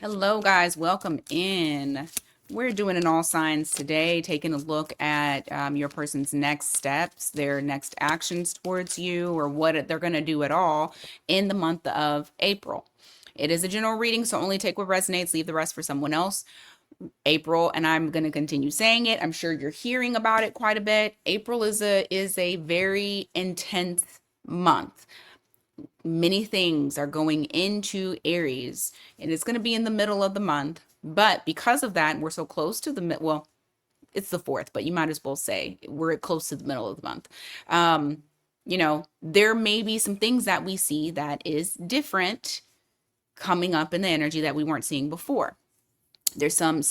Hello, guys. Welcome in. We're doing an all signs today, taking a look at your person's next steps, their next actions towards you, or what they're going to do at all in the month of April. It is a general reading, so only take what resonates, leave the rest for someone else. April, and I'm going to continue saying it. I'm sure you're hearing about it quite a bit. April is a very intense month. Many things are going into Aries, and it's going to be in the middle of the month. But because of that, we're so close to the well, it's the fourth, but you might as well say we're close to the middle of the month. There may be some things that we see that is different coming up in the energy that we weren't seeing before. There's some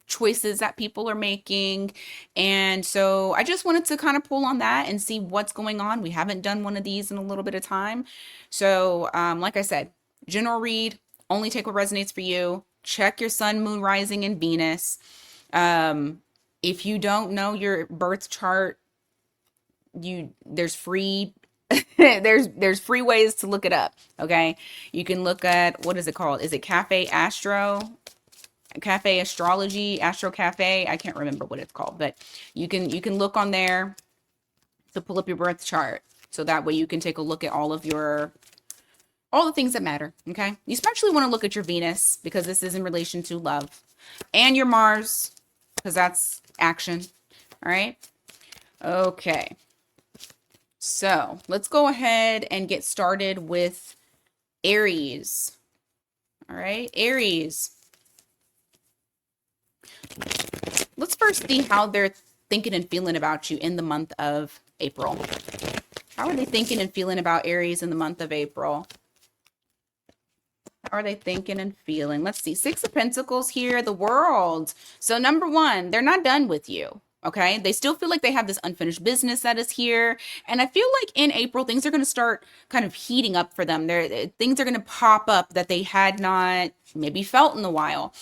choices that people are making. And so I just wanted to kind of pull on that and see what's going on. We haven't done one of these in a little bit of time. So, like I said, general read, only take what resonates for you. Check your sun, moon, rising, and Venus. If you don't know your birth chart, there's free there's free ways to look it up. Okay. You can look at, what is it called? Is it Cafe Astrology, Astro Cafe? I can't remember what it's called, but you can look on there to pull up your birth chart. So that way you can take a look at all the things that matter. Okay. You especially want to look at your Venus because this is in relation to love, and your Mars because that's action. All right. Okay. So let's go ahead and get started with Aries. All right, Aries. Let's first see how they're thinking and feeling about you in the month of April. How are they thinking and feeling about Aries in the month of April? How are they thinking and feeling? Let's see. Six of Pentacles here, the World. So number one, they're not done with you. Okay. They still feel like they have this unfinished business that is here. And I feel like in April, things are going to start kind of heating up for them. Things are going to pop up that they had not maybe felt in a while.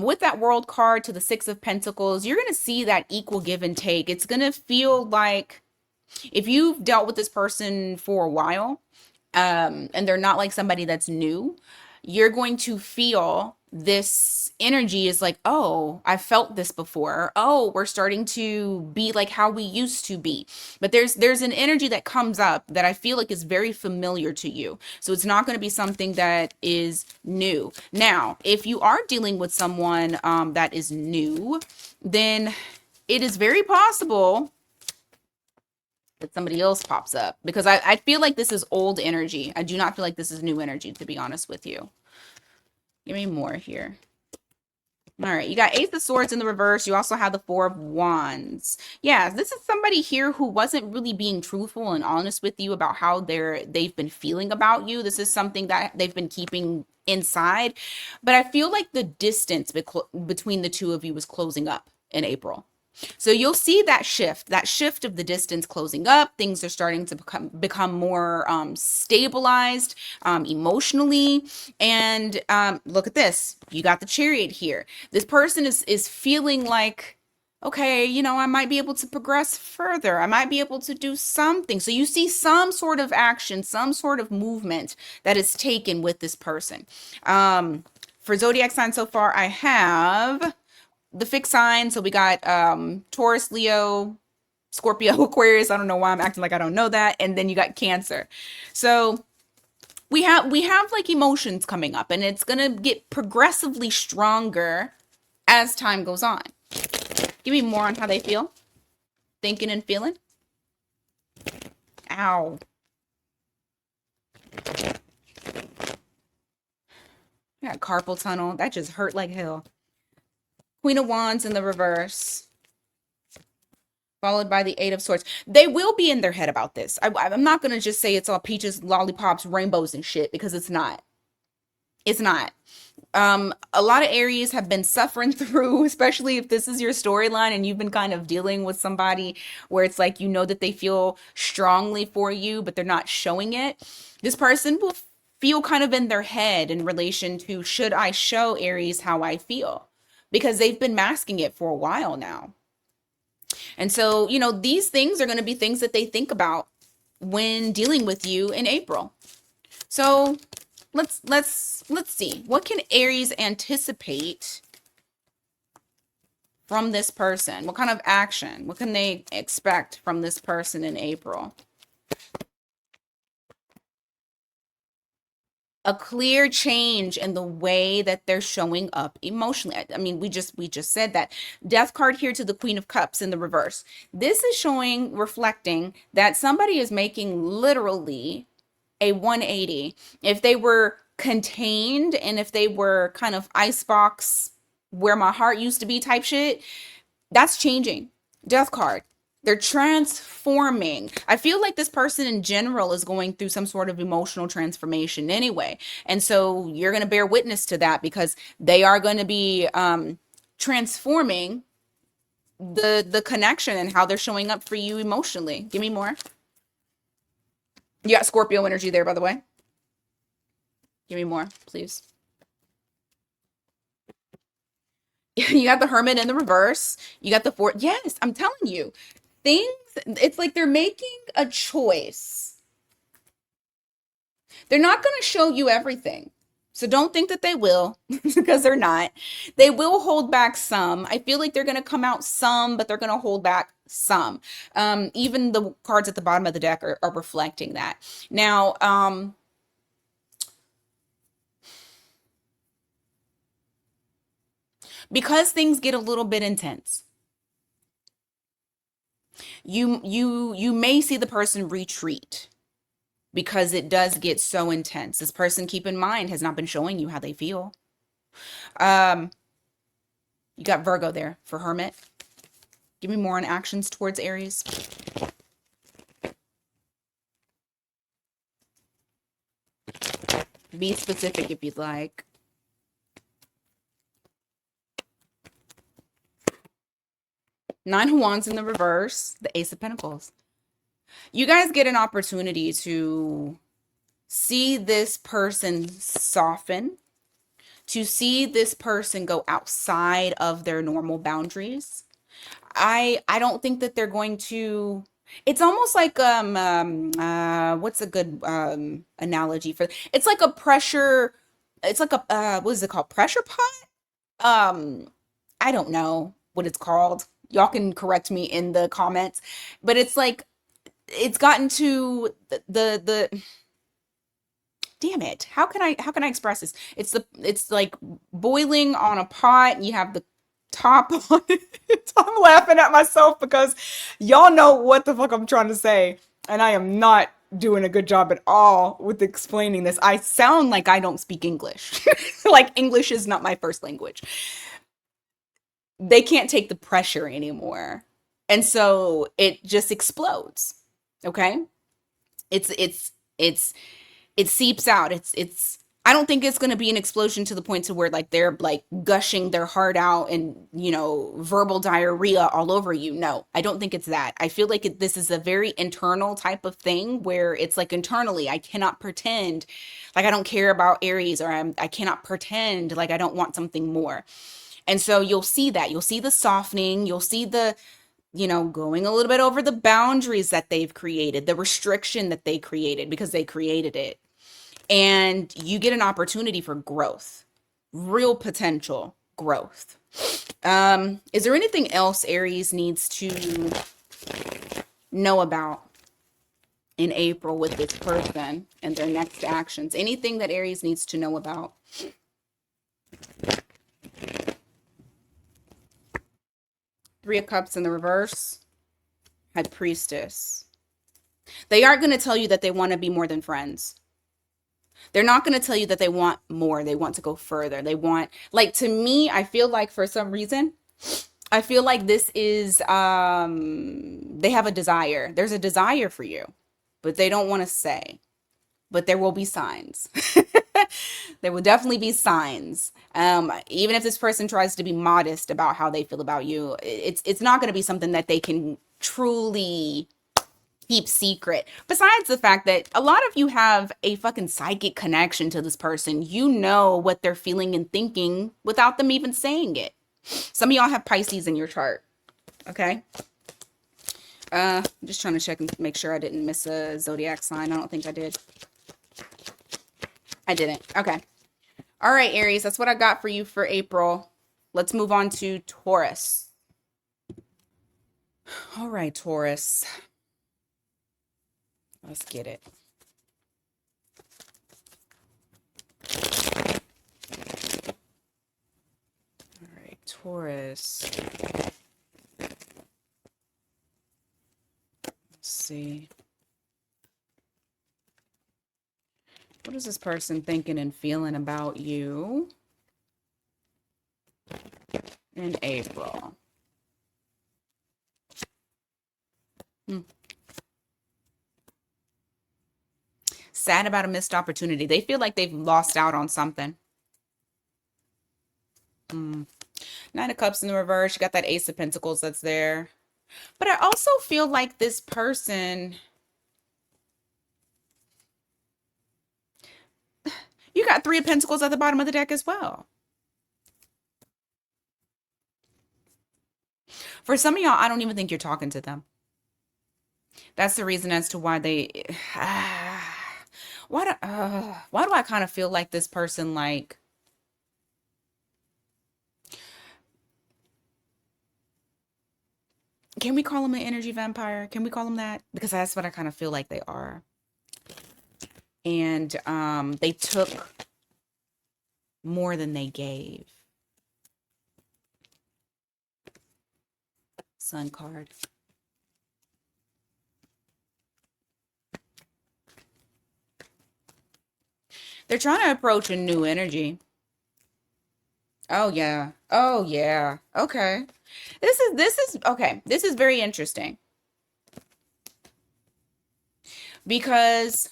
With that World card to the Six of Pentacles, you're going to see that equal give and take. It's going to feel like if you've dealt with this person for a while, and they're not like somebody that's new, you're going to feel this energy is like, oh, I felt this before. Oh, we're starting to be like how we used to be. But there's an energy that comes up that I feel like is very familiar to you. So it's not going to be something that is new. Now, if you are dealing with someone that is new, then it is very possible that somebody else pops up, because I feel like this is old energy. I do not feel like this is new energy, to be honest with you. Give me more here. All right, you got Ace of Swords in the reverse. You also have the Four of Wands. Yeah, this is somebody here who wasn't really being truthful and honest with you about how they've been feeling about you. This is something that they've been keeping inside. But I feel like the distance between the two of you is closing up in April. So you'll see that shift of the distance closing up. Things are starting to become more stabilized emotionally. And look at this. You got the Chariot here. This person is feeling like, okay, I might be able to progress further. I might be able to do something. So you see some sort of action, some sort of movement that is taken with this person. For zodiac sign so far, I have the fixed sign. So we got Taurus, Leo, Scorpio, Aquarius. I don't know why I'm acting like I don't know that. And then you got Cancer. So we have like emotions coming up, and it's going to get progressively stronger as time goes on. Give me more on how they feel, thinking and feeling. Ow. I got carpal tunnel. That just hurt like hell. Queen of Wands in the reverse, followed by the Eight of Swords. They will be in their head about this. I'm not going to just say it's all peaches, lollipops, rainbows, and shit, because it's not. It's not. A lot of Aries have been suffering through, especially if this is your storyline and you've been kind of dealing with somebody where it's like, that they feel strongly for you, but they're not showing it. This person will feel kind of in their head in relation to, should I show Aries how I feel? Because they've been masking it for a while now. And so, these things are going to be things that they think about when dealing with you in April. So let's see. What can Aries anticipate from this person? What kind of action? What can they expect from this person in April? A clear change in the way that they're showing up emotionally. I mean, we just said that. Death card here to the Queen of Cups in the reverse. This is showing, reflecting that somebody is making literally a 180. If they were contained and if they were kind of icebox where my heart used to be type shit, that's changing. Death card. They're transforming. I feel like this person in general is going through some sort of emotional transformation anyway. And so you're going to bear witness to that because they are going to be transforming the connection and how they're showing up for you emotionally. Give me more. You got Scorpio energy there, by the way. Give me more, please. You got the Hermit in the reverse. You got the Four. Yes, I'm telling you. Things, it's like they're making a choice. They're not going to show you everything. So don't think that they will, because they're not. They will hold back some. I feel like they're going to come out some, but they're going to hold back some. Even the cards at the bottom of the deck are reflecting that. Now, because things get a little bit intense, you may see the person retreat because it does get so intense. This person, keep in mind, has not been showing you how they feel. You got Virgo there for Hermit. Give me more on actions towards Aries. Be specific if you'd like. Nine of Wands in the reverse, the Ace of Pentacles. You guys get an opportunity to see this person soften, to see this person go outside of their normal boundaries. I don't think that they're going to. It's almost like what's a good analogy for? It's like a pressure. It's like a what is it called? Pressure pot? I don't know what it's called. Y'all can correct me in the comments, but it's like it's gotten to the damn it. How can I express this? It's like boiling on a pot and you have the top on it. I'm laughing at myself because y'all know what the fuck I'm trying to say, and I am not doing a good job at all with explaining this. I sound like I don't speak English. Like English is not my first language. They can't take the pressure anymore. And so it just explodes. Okay? It seeps out. I don't think it's going to be an explosion to the point to where like they're like gushing their heart out and, you know, verbal diarrhea all over you. No, I don't think it's that. I feel like this is a very internal type of thing where it's like internally, I cannot pretend like I don't care about Aries, or I cannot pretend like I don't want something more. And so you'll see that. You'll see the softening. You'll see the, you know, going a little bit over the boundaries that they've created, the restriction that they created because they created it. And you get an opportunity for growth, real potential growth. Is there anything else Aries needs to know about in April with this person and their next actions? Anything that Aries needs to know about? Three of Cups in the reverse. High Priestess. They aren't going to tell you that they want to be more than friends. They're not going to tell you that they want more. They want to go further. They want, like, to me, I feel like for some reason, I feel like this is, they have a desire. There's a desire for you, but they don't want to say. But there will be signs. There will definitely be signs. Even if this person tries to be modest about how they feel about you, it's not going to be something that they can truly keep secret. Besides the fact that a lot of you have a fucking psychic connection to this person. You know what they're feeling and thinking without them even saying it. Some of y'all have Pisces in your chart. Okay. I'm just trying to check and make sure I didn't miss a zodiac sign. I don't think I did. I didn't. Okay. All right, Aries, that's what I got for you for April. Let's move on to Taurus. All right, Taurus. Let's get it. All right, Taurus. Let's see. What is this person thinking and feeling about you in April? Sad about a missed opportunity. They feel like they've lost out on something. Nine of Cups in the reverse. You got that Ace of Pentacles that's there. But I also feel like this person... You got Three of Pentacles at the bottom of the deck as well. For some of y'all, I don't even think you're talking to them. That's the reason as to why they... why do I kind of feel like this person, like... Can we call them an energy vampire? Can we call them that? Because that's what I kind of feel like they are. And they took more than they gave. Sun card. They're trying to approach a new energy. Oh yeah. Oh yeah. Okay. This is okay. This is very interesting. Because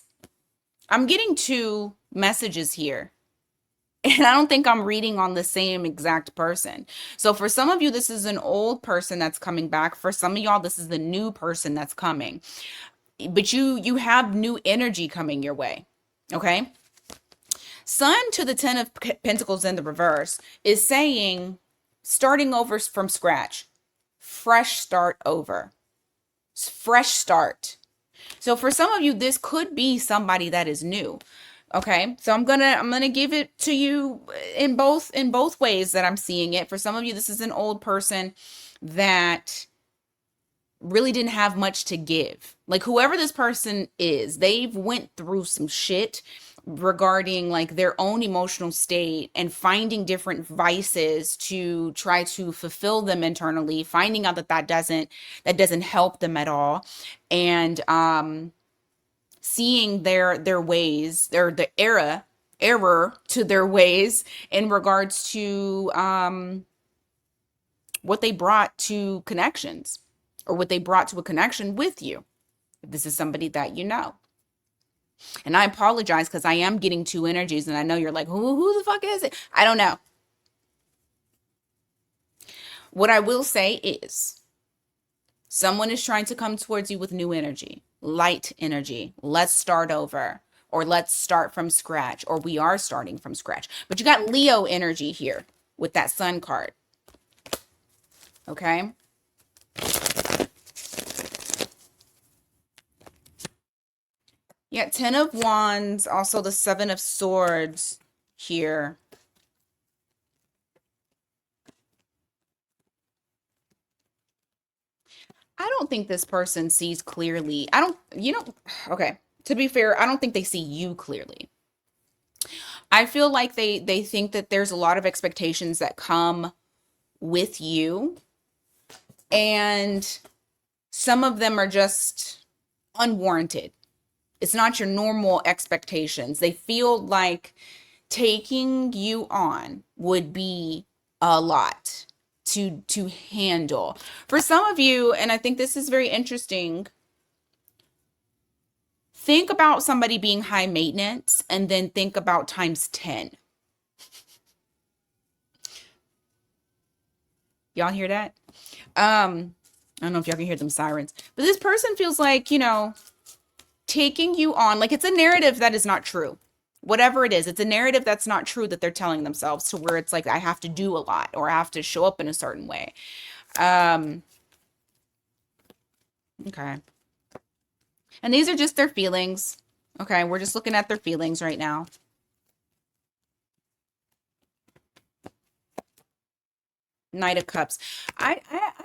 I'm getting two messages here. And I don't think I'm reading on the same exact person. So for some of you, this is an old person that's coming back. For some of y'all, this is the new person that's coming. But you have new energy coming your way. Okay? Sun to the 10 of Pentacles in the reverse is saying starting over from scratch. Fresh start over. Fresh start. So for some of you, this could be somebody that is new. Okay, so I'm gonna give it to you in both ways that I'm seeing it. For some of you, this is an old person that really didn't have much to give. Like whoever this person is, they've went through some shit regarding like their own emotional state and finding different vices to try to fulfill them internally, finding out that doesn't help them at all, and seeing their ways, the error to their ways in regards to what they brought to connections, or what they brought to a connection with you. If this is somebody that you know. And I apologize because I am getting two energies, and I know you're like, who the fuck is it? I don't know. What I will say is someone is trying to come towards you with new energy, light energy. Let's start over, or let's start from scratch, or we are starting from scratch. But you got Leo energy here with that Sun card. Okay? Yeah, 10 of Wands, also the 7 of Swords here. I don't think this person sees clearly. Okay, to be fair, I don't think they see you clearly. I feel like they think that there's a lot of expectations that come with you, and some of them are just unwarranted. It's not your normal expectations. They feel like taking you on would be a lot to handle. For some of you, and I think this is very interesting, think about somebody being high maintenance and then think about times 10. Y'all hear that? I don't know if y'all can hear them sirens, but this person feels like, taking you on, like it's a narrative that is not true. Whatever it is, it's a narrative that's not true that they're telling themselves, to where it's like, I have to do a lot, or I have to show up in a certain way. Okay. And these are just their feelings. Okay, we're just looking at their feelings right now. Knight of Cups. I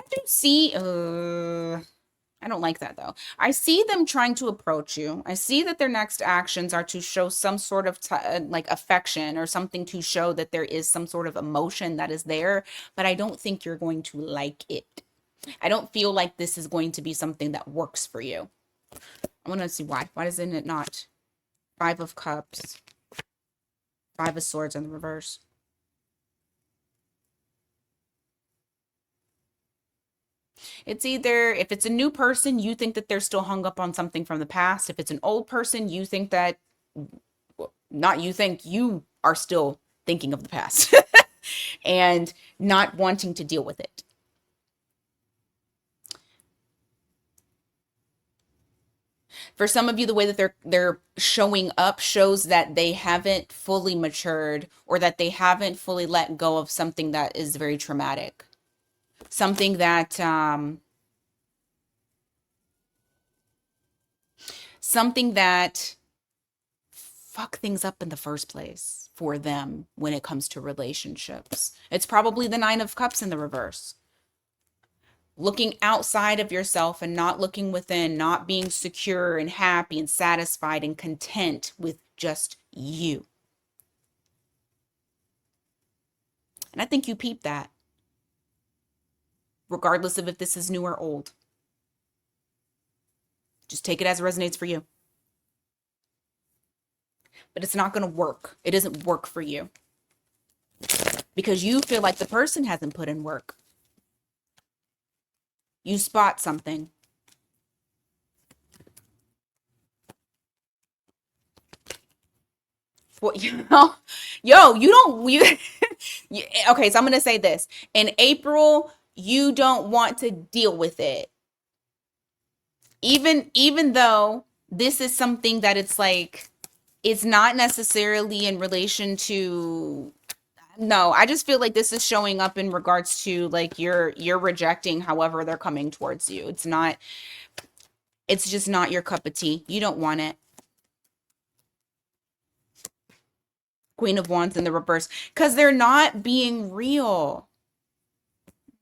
do see, I don't like that though. I see them trying to approach you. I see that their next actions are to show some sort of like affection or something to show that there is some sort of emotion that is there, but I don't think you're going to like it. I don't feel like this is going to be something that works for you. I want to see why. Why isn't it not? Five of Cups, Five of Swords in the reverse. It's either, if it's a new person, you think that they're still hung up on something from the past. If it's an old person, you think that, well, not you think, you are still thinking of the past and not wanting to deal with it. For some of you, the way that they're showing up shows that they haven't fully matured, or that they haven't fully let go of something that is very traumatic. Something that fuck things up in the first place for them when it comes to relationships. It's probably the Nine of Cups in the reverse. Looking outside of yourself and not looking within, not being secure and happy and satisfied and content with just you. And I think you peep that, regardless of if this is new or old. Just take it as it resonates for you. But it's not going to work. It doesn't work for you because you feel like the person hasn't put in work. You spot something. Well, you don't, okay, so I'm going to say this. In April, you don't want to deal with it. Even though this is something that it's like, it's not necessarily in relation to, no, I just feel like this is showing up in regards to like you're rejecting however they're coming towards you. It's just not your cup of tea. You don't want it. Queen of Wands in the reverse, because they're not being real.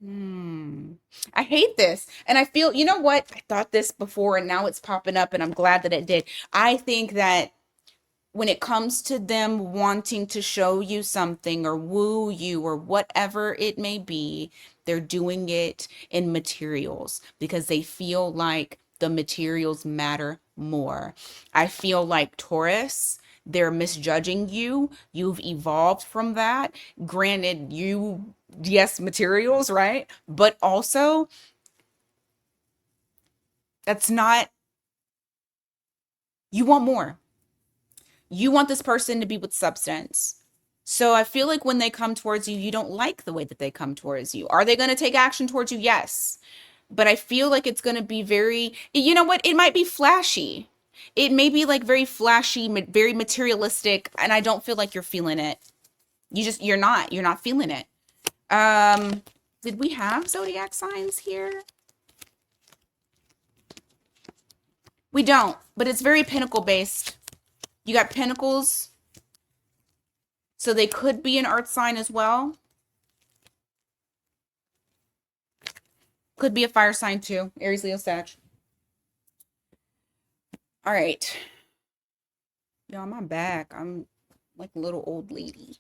I hate this. And I feel, you know what? I thought this before and now it's popping up and I'm glad that it did. I think that when it comes to them wanting to show you something or woo you or whatever it may be, they're doing it in materials because they feel like the materials matter more. I feel like Taurus, they're misjudging you. You've evolved from that. Granted, yes, materials, right? But also, that's not, you want more. You want this person to be with substance. So I feel like when they come towards you, you don't like the way that they come towards you. Are they going to take action towards you? Yes. But I feel like it's going to be very, you know what? It might be flashy. It may be like very flashy, very materialistic. And I don't feel like you're feeling it. You're not feeling it. Did we have zodiac signs here? We don't, but it's very pinnacle based. You got pentacles, so they could be an earth sign as well. Could be a fire sign too. Aries, Leo, Sag. All right. Yo, I'm on back. I'm like a little old lady.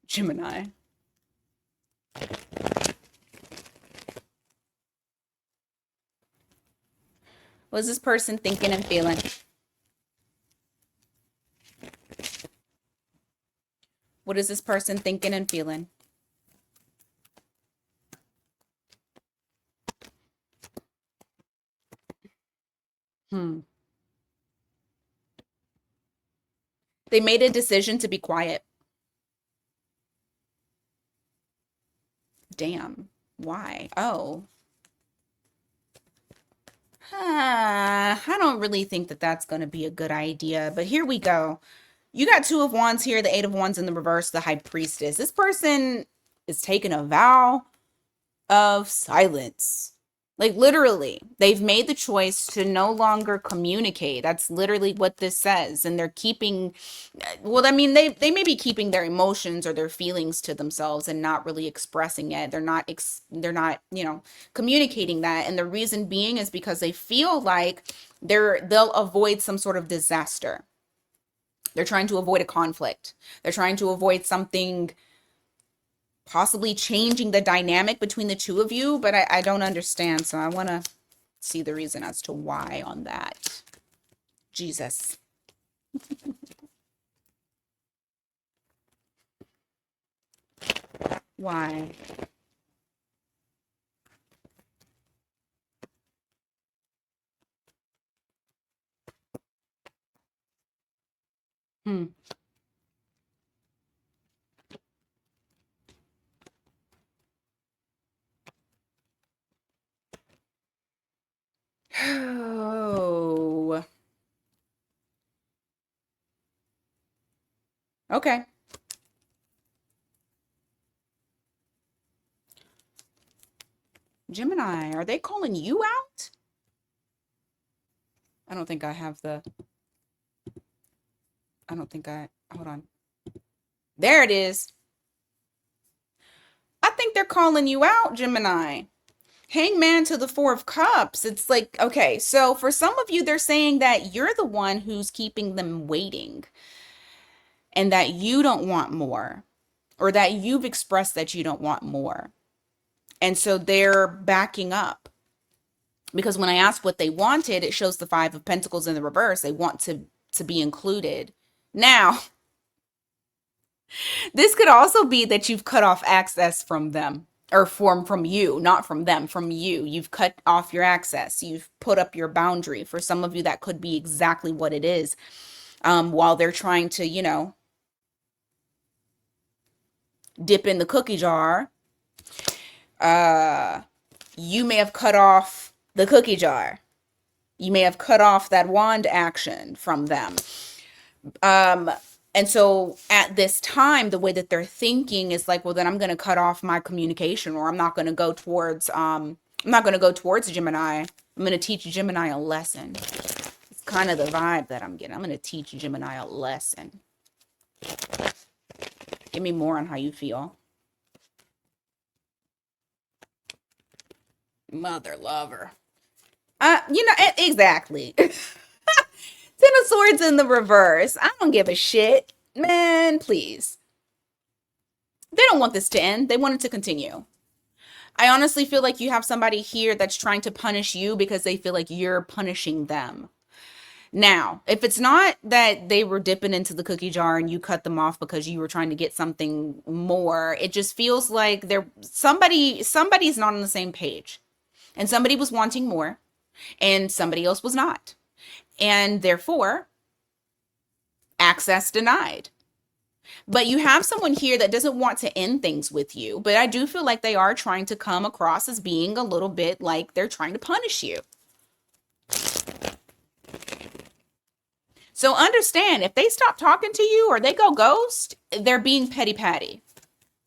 Gemini. What is this person thinking and feeling? What is this person thinking and feeling? They made a decision to be quiet. Damn. Why? Oh. I don't really think that that's going to be a good idea, but here we go. You got Two of Wands here, the Eight of Wands in the reverse, the High Priestess. This person is taking a vow of silence. Like literally, they've made the choice to no longer communicate. That's literally what this says. And they're keeping, well, I mean, they may be keeping their emotions or their feelings to themselves and not really expressing it. They're not, communicating that. And the reason being is because they feel like they'll avoid some sort of disaster. They're trying to avoid a conflict. They're trying to avoid something possibly changing the dynamic between the two of you, but I don't understand. So I want to see the reason as to why on that. Jesus. Why? Hmm. Oh. Okay. Gemini, are they calling you out? I don't think I have the, hold on. There it is. I think they're calling you out, Gemini. Hangman to the Four of Cups. It's like, okay, so for some of you, they're saying that you're the one who's keeping them waiting and that you don't want more, or that you've expressed that you don't want more. And so they're backing up. Because when I asked what they wanted, it shows the Five of Pentacles in the reverse. They want to be included. Now, this could also be that you've cut off access from them, or from you, not from them, from you. You've cut off your access. You've put up your boundary. For some of you, that could be exactly what it is. While they're trying to, dip in the cookie jar, you may have cut off the cookie jar. You may have cut off that wand action from them. And so at this time, the way that they're thinking is like, well, then I'm going to cut off my communication, or I'm not going to go towards Gemini. I'm going to teach Gemini a lesson. It's kind of the vibe that I'm getting. I'm going to teach Gemini a lesson. Give me more on how you feel. Mother lover. Exactly. Ten of Swords in the reverse. I don't give a shit. Man, please. They don't want this to end. They want it to continue. I honestly feel like you have somebody here that's trying to punish you because they feel like you're punishing them. Now, if it's not that they were dipping into the cookie jar and you cut them off because you were trying to get something more, it just feels like somebody's not on the same page. And somebody was wanting more and somebody else was not. And therefore, access denied. But you have someone here that doesn't want to end things with you. But I do feel like they are trying to come across as being a little bit like they're trying to punish you. So understand, if they stop talking to you or they go ghost, they're being petty patty.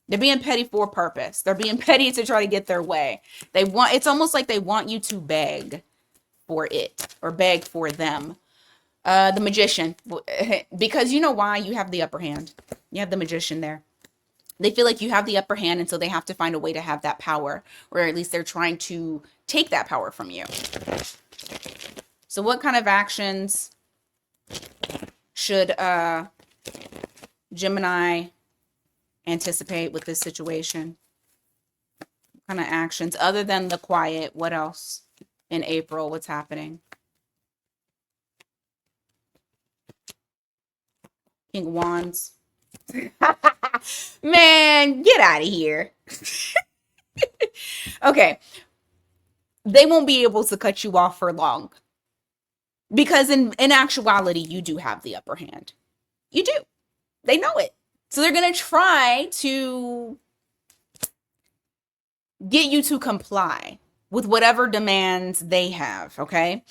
They're being petty for a purpose. They're being petty to try to get their way. It's almost like they want you to beg for it or beg for them. The Magician, because you know why? You have the upper hand. You have the Magician there. They feel like you have the upper hand, and so they have to find a way to have that power, or at least they're trying to take that power from you. So what kind of actions should Gemini anticipate with this situation? What kind of actions other than the quiet? What else in April? What's happening? King of Wands. Man, get out of here. Okay. They won't be able to cut you off for long. Because in actuality, you do have the upper hand. You do. They know it. So they're going to try to get you to comply with whatever demands they have, okay?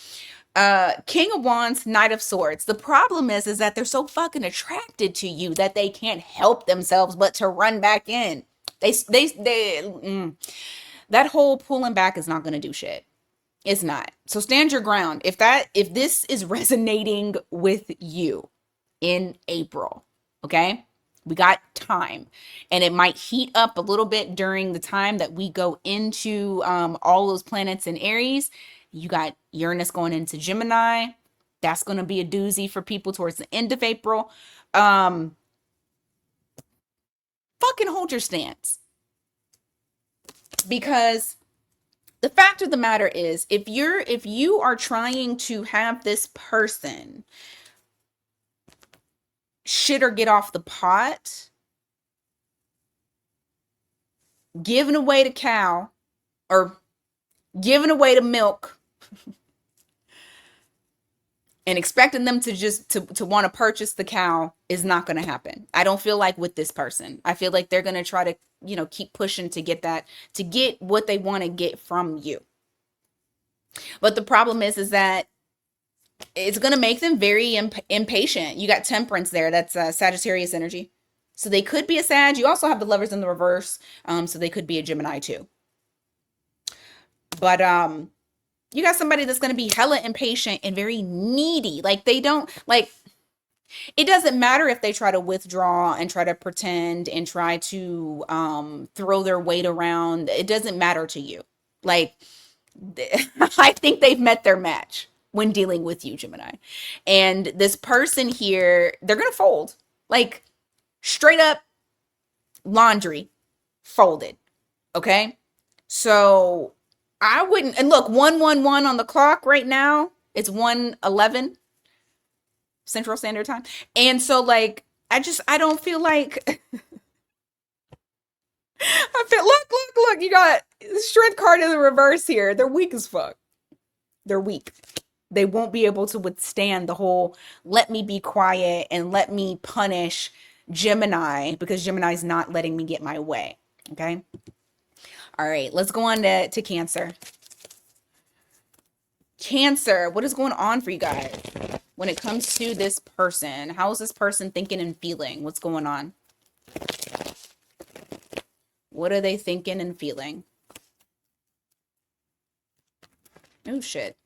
King of Wands, Knight of Swords. The problem is that they're so fucking attracted to you that they can't help themselves but to run back in. That whole pulling back is not going to do shit. It's not. So stand your ground. If this is resonating with you in April, okay? We got time, and it might heat up a little bit during the time that we go into all those planets in Aries. You got Uranus going into Gemini. That's going to be a doozy for people towards the end of April. Um, Fucking hold your stance, because the fact of the matter is, if you are trying to have this person shit or get off the pot, giving away the cow or giving away the milk and expecting them to just to want to purchase the cow is not going to happen. I don't feel like with this person. I feel like they're going to try to, keep pushing to get what they want to get from you. But the problem is that it's going to make them very impatient. You got Temperance there. That's Sagittarius energy. So they could be a Sag. You also have the Lovers in the reverse. So they could be a Gemini too. But you got somebody that's going to be hella impatient and very needy. Like, they don't, like, it doesn't matter if they try to withdraw and try to pretend and try to throw their weight around. It doesn't matter to you. Like, I think they've met their match when dealing with you, Gemini. And this person here, they're going to fold. Like, straight up laundry folded. Okay? So I wouldn't, and look, 111 on the clock right now. It's 1:11 Central Standard Time. And so, like, I don't feel like I feel, look, you got the strength card in the reverse here. They're weak as fuck. They're weak. They won't be able to withstand the whole let me be quiet and let me punish Gemini, because Gemini's not letting me get my way. Okay? All right, let's go on to Cancer. Cancer, what is going on for you guys when it comes to this person? How is this person thinking and feeling? What's going on? What are they thinking and feeling? Oh, shit.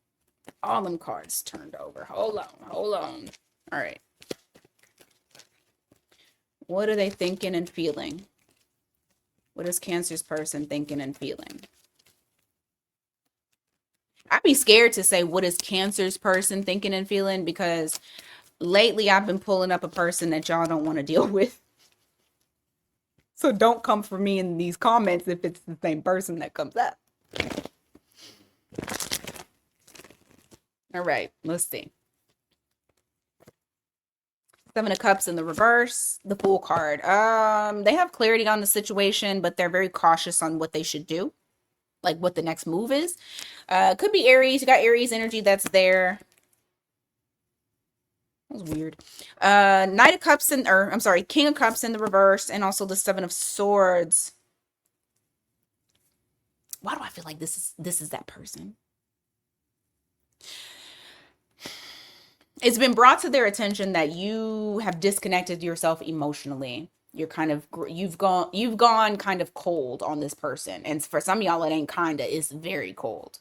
All them cards turned over. Hold on. All right. What are they thinking and feeling? What is Cancer's person thinking and feeling? I'd be scared to say what is Cancer's person thinking and feeling, because lately I've been pulling up a person that y'all don't want to deal with. So don't come for me in these comments if it's the same person that comes up. All right, let's see. Seven of Cups in the reverse, the Fool card. They have clarity on the situation, but they're very cautious on what they should do, like what the next move is. Could be Aries. You got Aries energy that's there. That was weird. Knight of Cups King of Cups in the reverse, and also the Seven of Swords. Why do I feel like this is that person? It's been brought to their attention that you have disconnected yourself emotionally. You've gone kind of cold on this person. And for some of y'all, it ain't kinda, it's very cold.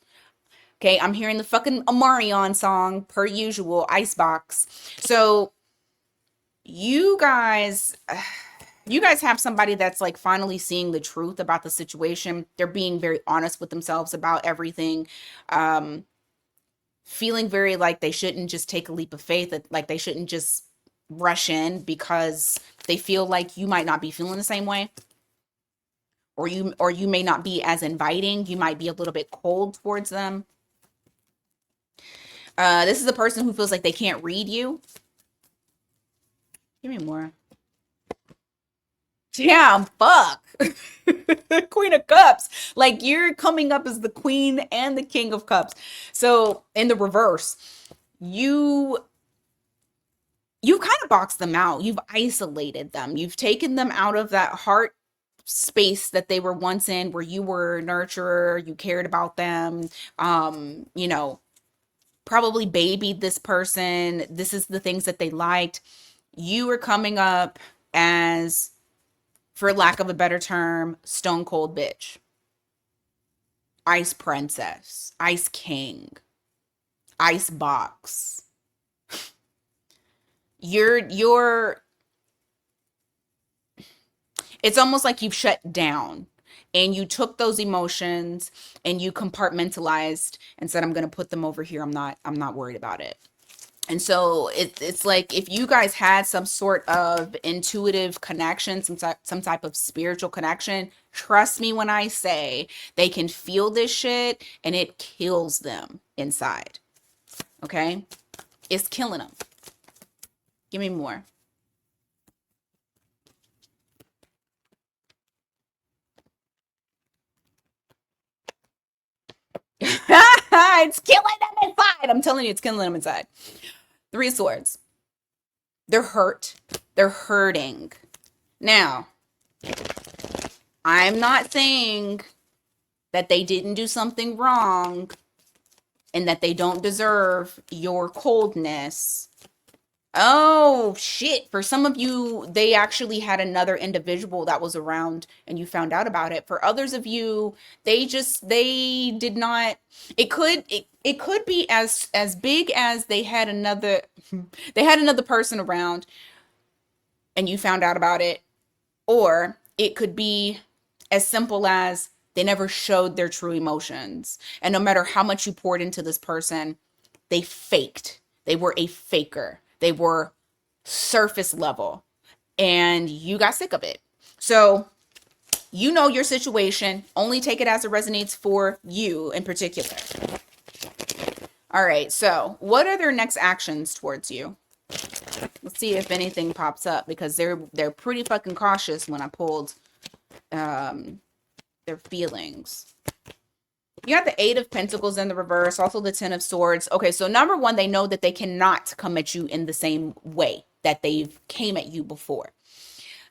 Okay, I'm hearing the fucking Amarion song, per usual, Icebox. So you guys have somebody that's like finally seeing the truth about the situation. They're being very honest with themselves about everything. Feeling very like they shouldn't just take a leap of faith, that like they shouldn't just rush in, because they feel like you might not be feeling the same way, or you may not be as inviting. You might be a little bit cold towards them. This is a person who feels like they can't read you. Give me more. Yeah, fuck. Queen of Cups. Like, you're coming up as the Queen and the King of Cups. So in the reverse, you kind of boxed them out. You've isolated them. You've taken them out of that heart space that they were once in, where you were a nurturer, you cared about them, probably babied this person. This is the things that they liked. You were coming up as, for lack of a better term, stone cold bitch. Ice princess, ice king, ice box. You're it's almost like you've shut down and you took those emotions and you compartmentalized and said, I'm going to put them over here. I'm not worried about it. And so it's like if you guys had some sort of intuitive connection, some type of spiritual connection, trust me when I say they can feel this shit and it kills them inside. Okay? It's killing them. Give me more. It's killing them inside. I'm telling you, it's killing them inside. Three of Swords. They're hurt. They're hurting. Now, I'm not saying that they didn't do something wrong and that they don't deserve your coldness. Oh, shit. For some of you, they actually had another individual that was around and you found out about it. For others of you, they did not. It could be as big as they had another person around and you found out about it, or it could be as simple as they never showed their true emotions. And no matter how much you poured into this person, they faked. They were a faker. They were surface level and you got sick of it. So you know your situation. Only take it as it resonates for you in particular. All right. So what are their next actions towards you? Let's see if anything pops up because they're pretty fucking cautious when I pulled their feelings. You got the Eight of Pentacles in the reverse, also the Ten of Swords. Okay, so number one, they know that they cannot come at you in the same way that they've came at you before.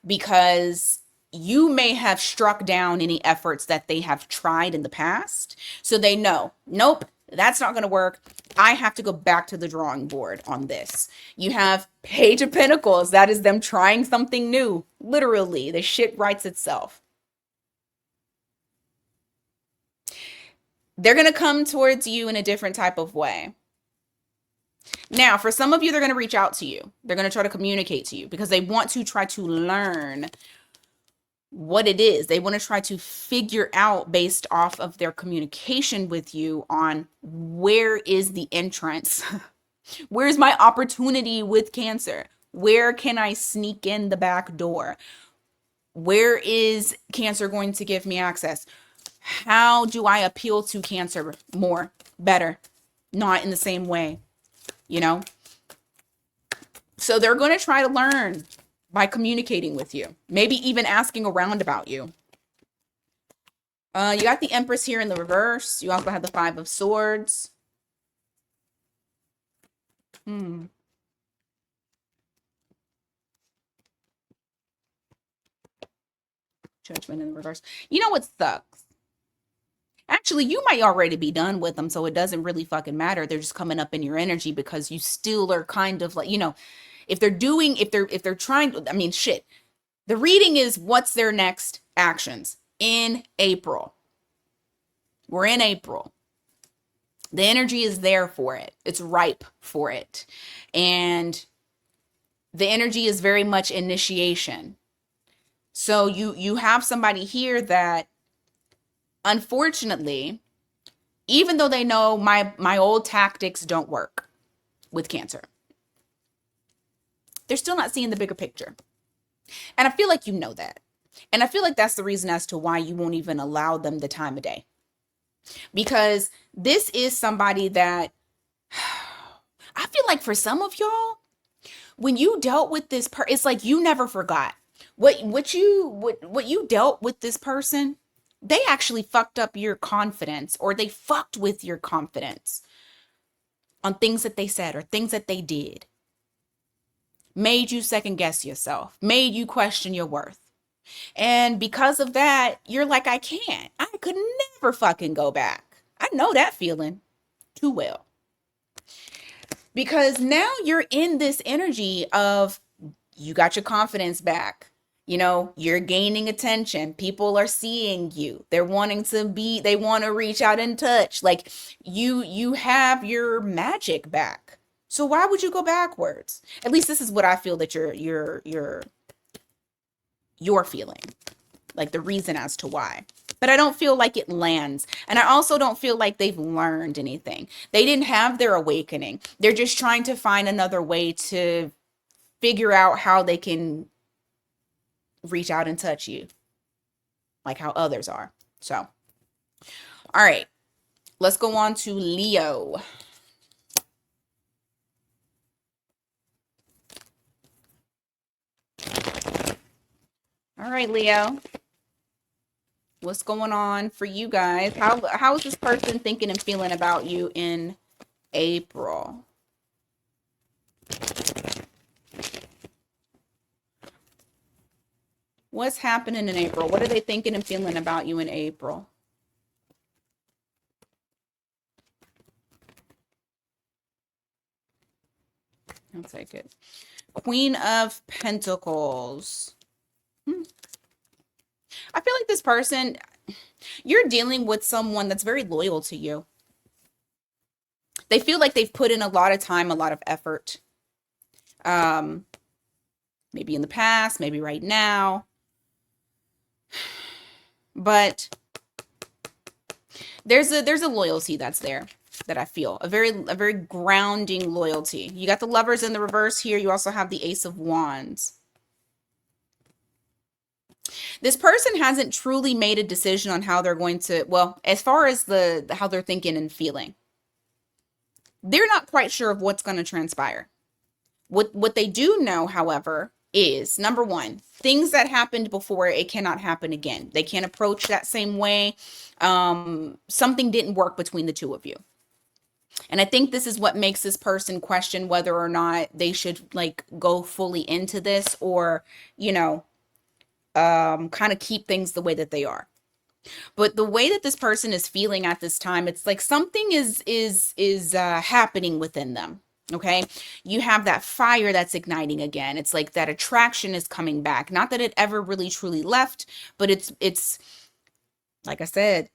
Because you may have struck down any efforts that they have tried in the past. So they know, nope, that's not going to work. I have to go back to the drawing board on this. You have Page of Pentacles. That is them trying something new. Literally, the shit writes itself. They're going to come towards you in a different type of way. Now, for some of you, they're going to reach out to you. They're going to try to communicate to you because they want to try to learn what it is. They want to try to figure out based off of their communication with you on where is the entrance? Where's my opportunity with Cancer? Where can I sneak in the back door? Where is Cancer going to give me access? How do I appeal to Cancer more, better, not in the same way, you know? So they're going to try to learn by communicating with you, maybe even asking around about you. You got the Empress here in the reverse. You also have the Five of Swords. Judgment in the reverse. You know what sucks? Actually, you might already be done with them, so it doesn't really fucking matter. They're just coming up in your energy because you still are kind of like, you know, if they're trying, I mean, shit. The reading is what's their next actions in April. We're in April. The energy is there for it. It's ripe for it. And the energy is very much initiation. So you have somebody here that, unfortunately, even though they know my old tactics don't work with Cancer, they're still not seeing the bigger picture. And I feel like you know that. And I feel like that's the reason as to why you won't even allow them the time of day. Because this is somebody that I feel like for some of y'all, when you dealt with this it's like you never forgot. What you dealt with this person, they actually fucked up your confidence, or they fucked with your confidence on things that they said or things that they did. Made you second guess yourself, made you question your worth. And because of that, you're like, I could never fucking go back. I know that feeling too well. Because now you're in this energy of you got your confidence back. You know, you're gaining attention. People are seeing you. They're wanting to be, they want to reach out and touch. Like you have your magic back. So why would you go backwards? At least this is what I feel that you're feeling. Like the reason as to why. But I don't feel like it lands. And I also don't feel like they've learned anything. They didn't have their awakening. They're just trying to find another way to figure out how they can reach out and touch you, like how others are. So, all right, let's go on to Leo. All right, Leo. What's going on for you guys? How is this person thinking and feeling about you in April? What's happening in April? What are they thinking and feeling about you in April? I'll take it. Queen of Pentacles. I feel like this person, you're dealing with someone that's very loyal to you. They feel like they've put in a lot of time, a lot of effort. Maybe in the past, maybe right now. But there's a loyalty that's there that I feel. A very grounding loyalty. You got the Lovers in the reverse here. You also have the Ace of Wands. This person hasn't truly made a decision on how they're going to, well, as far as how they're thinking and feeling. They're not quite sure of what's going to transpire. What they do know, however, is number one, things that happened before, it cannot happen again. They can't approach that same way. Something didn't work between the two of you. And I think this is what makes this person question whether or not they should like go fully into this or, you know, kind of keep things the way that they are. But the way that this person is feeling at this time, it's like something is happening within them. Okay. You have that fire that's igniting again. It's like that attraction is coming back. Not that it ever really truly left, but it's like I said,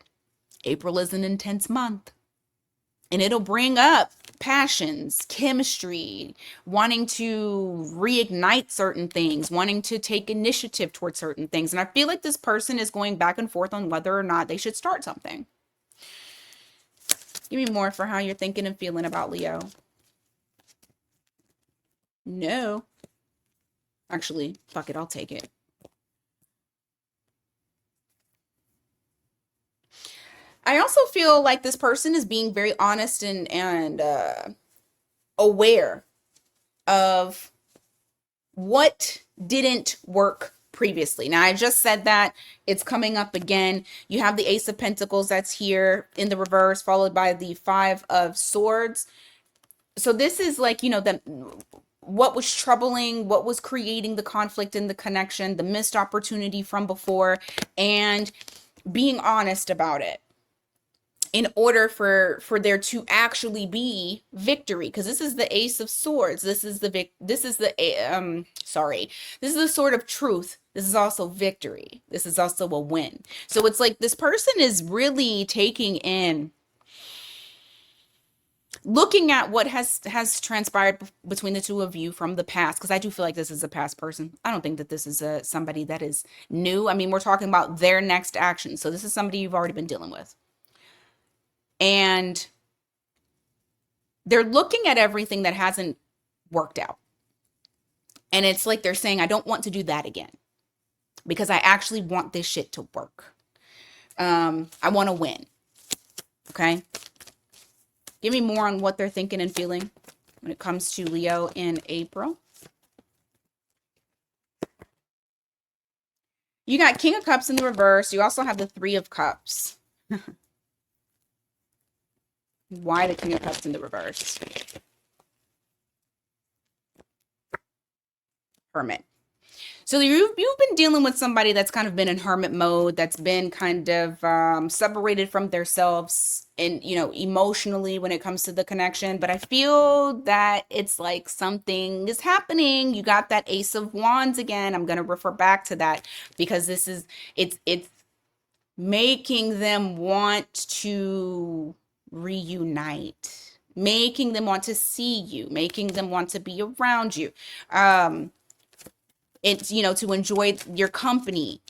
April is an intense month. And it'll bring up passions, chemistry, wanting to reignite certain things, wanting to take initiative towards certain things. And I feel like this person is going back and forth on whether or not they should start something. Give me more for how you're thinking and feeling about Leo. No. Actually, fuck it, I'll take it. I also feel like this person is being very honest and aware of what didn't work previously. Now, I just said that it's coming up again. You have the Ace of Pentacles that's here in the reverse, followed by the Five of Swords. So this is like, you know, what was troubling, what was creating the conflict in the connection, the missed opportunity from before, and being honest about it in order for there to actually be victory. Because this is the Ace of Swords. This is the Sword of Truth. This is also victory. This is also a win. So it's like this person is really taking in, looking at what has transpired between the two of you from the past, because I do feel like this is a past person. I don't think that this is somebody that is new. I mean, we're talking about their next action. So this is somebody you've already been dealing with. And they're looking at everything that hasn't worked out. And it's like they're saying, I don't want to do that again because I actually want this shit to work. I want to win. Okay. Give me more on what they're thinking and feeling when it comes to Leo in April. You got King of Cups in the reverse. You also have the Three of Cups. Why the King of Cups in the reverse? Hermit. So you've been dealing with somebody that's kind of been in hermit mode, that's been kind of separated from themselves and, you know, emotionally when it comes to the connection. But I feel that it's like something is happening. You got that Ace of Wands again. I'm going to refer back to that because this is, it's making them want to reunite, making them want to see you, making them want to be around you. It's, you know, to enjoy your company.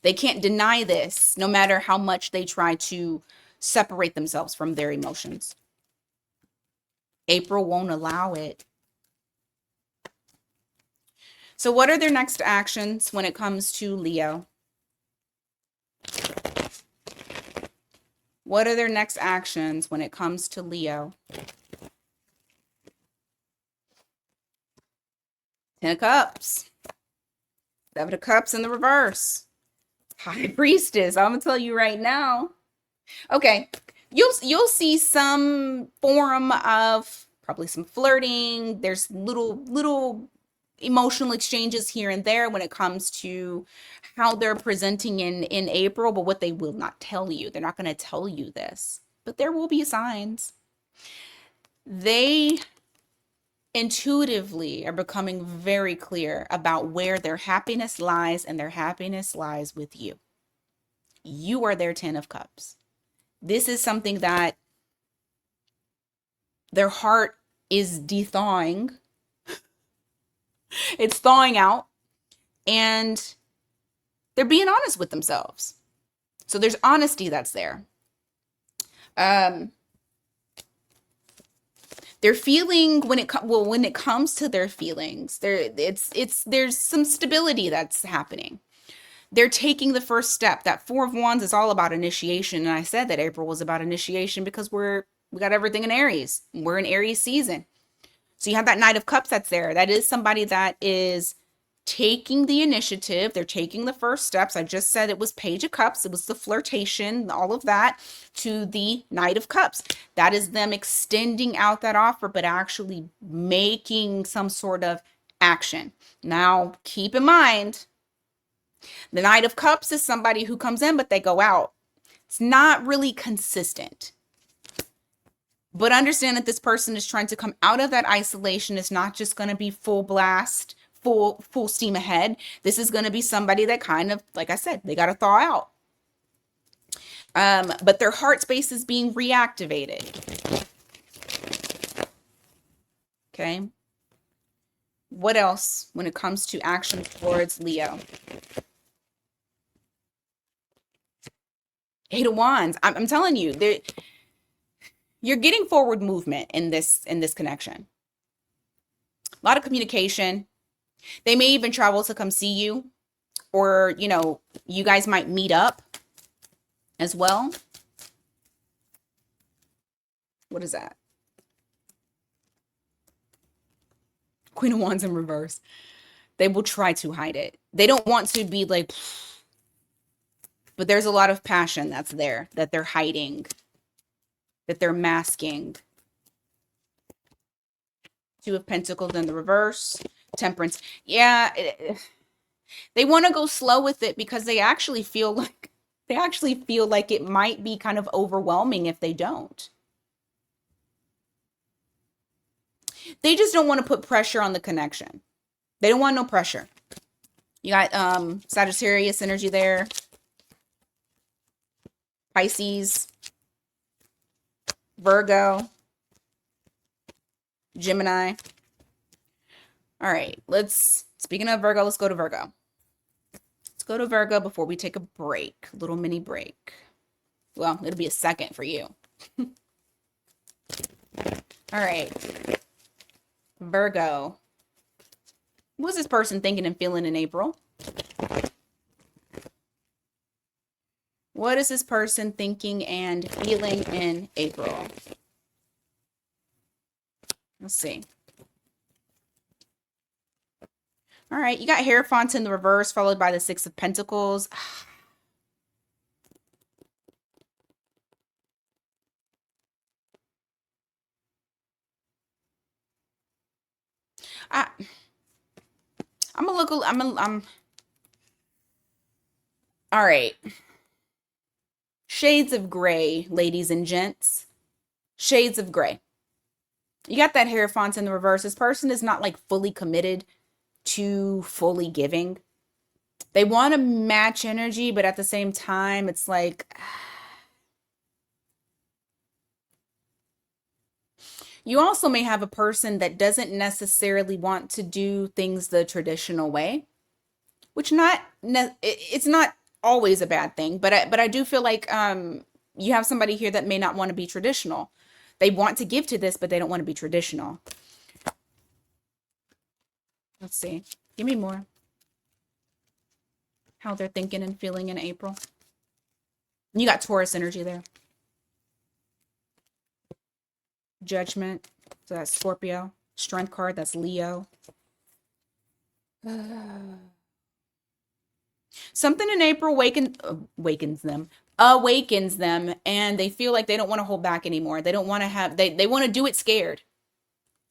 They can't deny this, no matter how much they try to separate themselves from their emotions. April won't allow it. So what are their next actions when it comes to Leo? What are their next actions when it comes to Leo? Ten of Cups. Seven of Cups in the reverse. High Priestess. I'm gonna tell you right now. Okay, you'll see some form of probably some flirting. There's little emotional exchanges here and there when it comes to how they're presenting in April, but what they will not tell you. They're not going to tell you this, but there will be signs. They intuitively are becoming very clear about where their happiness lies, and their happiness lies with you. You are their 10 of Cups. This is something that their heart is thawing. It's thawing out, and they're being honest with themselves. So there's honesty that's there. They're feeling when it comes to their feelings, there's some stability that's happening. They're taking the first step. That Four of Wands is all about initiation, and I said that April was about initiation because we got everything in Aries. We're in Aries season. So you have that Knight of Cups that's there. That is somebody that is taking the initiative. They're taking the first steps. I just said it was Page of Cups. It was the flirtation, all of that, to the Knight of Cups. That is them extending out that offer, but actually making some sort of action. Now, keep in mind, the Knight of Cups is somebody who comes in, but they go out. It's not really consistent. But understand that this person is trying to come out of that isolation. It's not just going to be full blast, full steam ahead. This is going to be somebody that kind of, like I said, they got to thaw out. But their heart space is being reactivated. Okay. What else when it comes to action towards Leo? Eight of Wands. I'm telling you, you're getting forward movement in this connection. A lot of communication. They may even travel to come see you, or, you know, you guys might meet up as well. What is that? Queen of Wands in reverse. They will try to hide it. They don't want to be like, but there's a lot of passion that's there that they're hiding, that they're masking. Two of Pentacles in the reverse. Temperance. Yeah, they want to go slow with it because they actually feel like it might be kind of overwhelming if they don't. They just don't want to put pressure on the connection. They don't want no pressure. You got Sagittarius energy there. Pisces. Virgo. Gemini. All right, speaking of Virgo, let's go to Virgo. Let's go to Virgo before we take a break, a little mini break. Well, it'll be a second for you. All right. Virgo. What's this person thinking and feeling in April? What is this person thinking and feeling in April? Let's see. All right, you got Hierophant in the reverse, followed by the Six of Pentacles. I'm gonna look. I'm. All right. Shades of gray, ladies and gents. Shades of gray. You got that Hierophant in the reverse. This person is not like fully committed to fully giving. They want to match energy, but at the same time, it's like you also may have a person that doesn't necessarily want to do things the traditional way, which it's not always a bad thing, but I do feel like you have somebody here that may not want to be traditional. They want to give to this, but they don't want to be traditional. Let's see. Give me more. How they're thinking and feeling in April. You got Taurus energy there. Judgment. So that's Scorpio. Strength card. That's Leo. Something in April awakens them, and they feel like they don't want to hold back anymore. They don't want to have, they want to do it scared.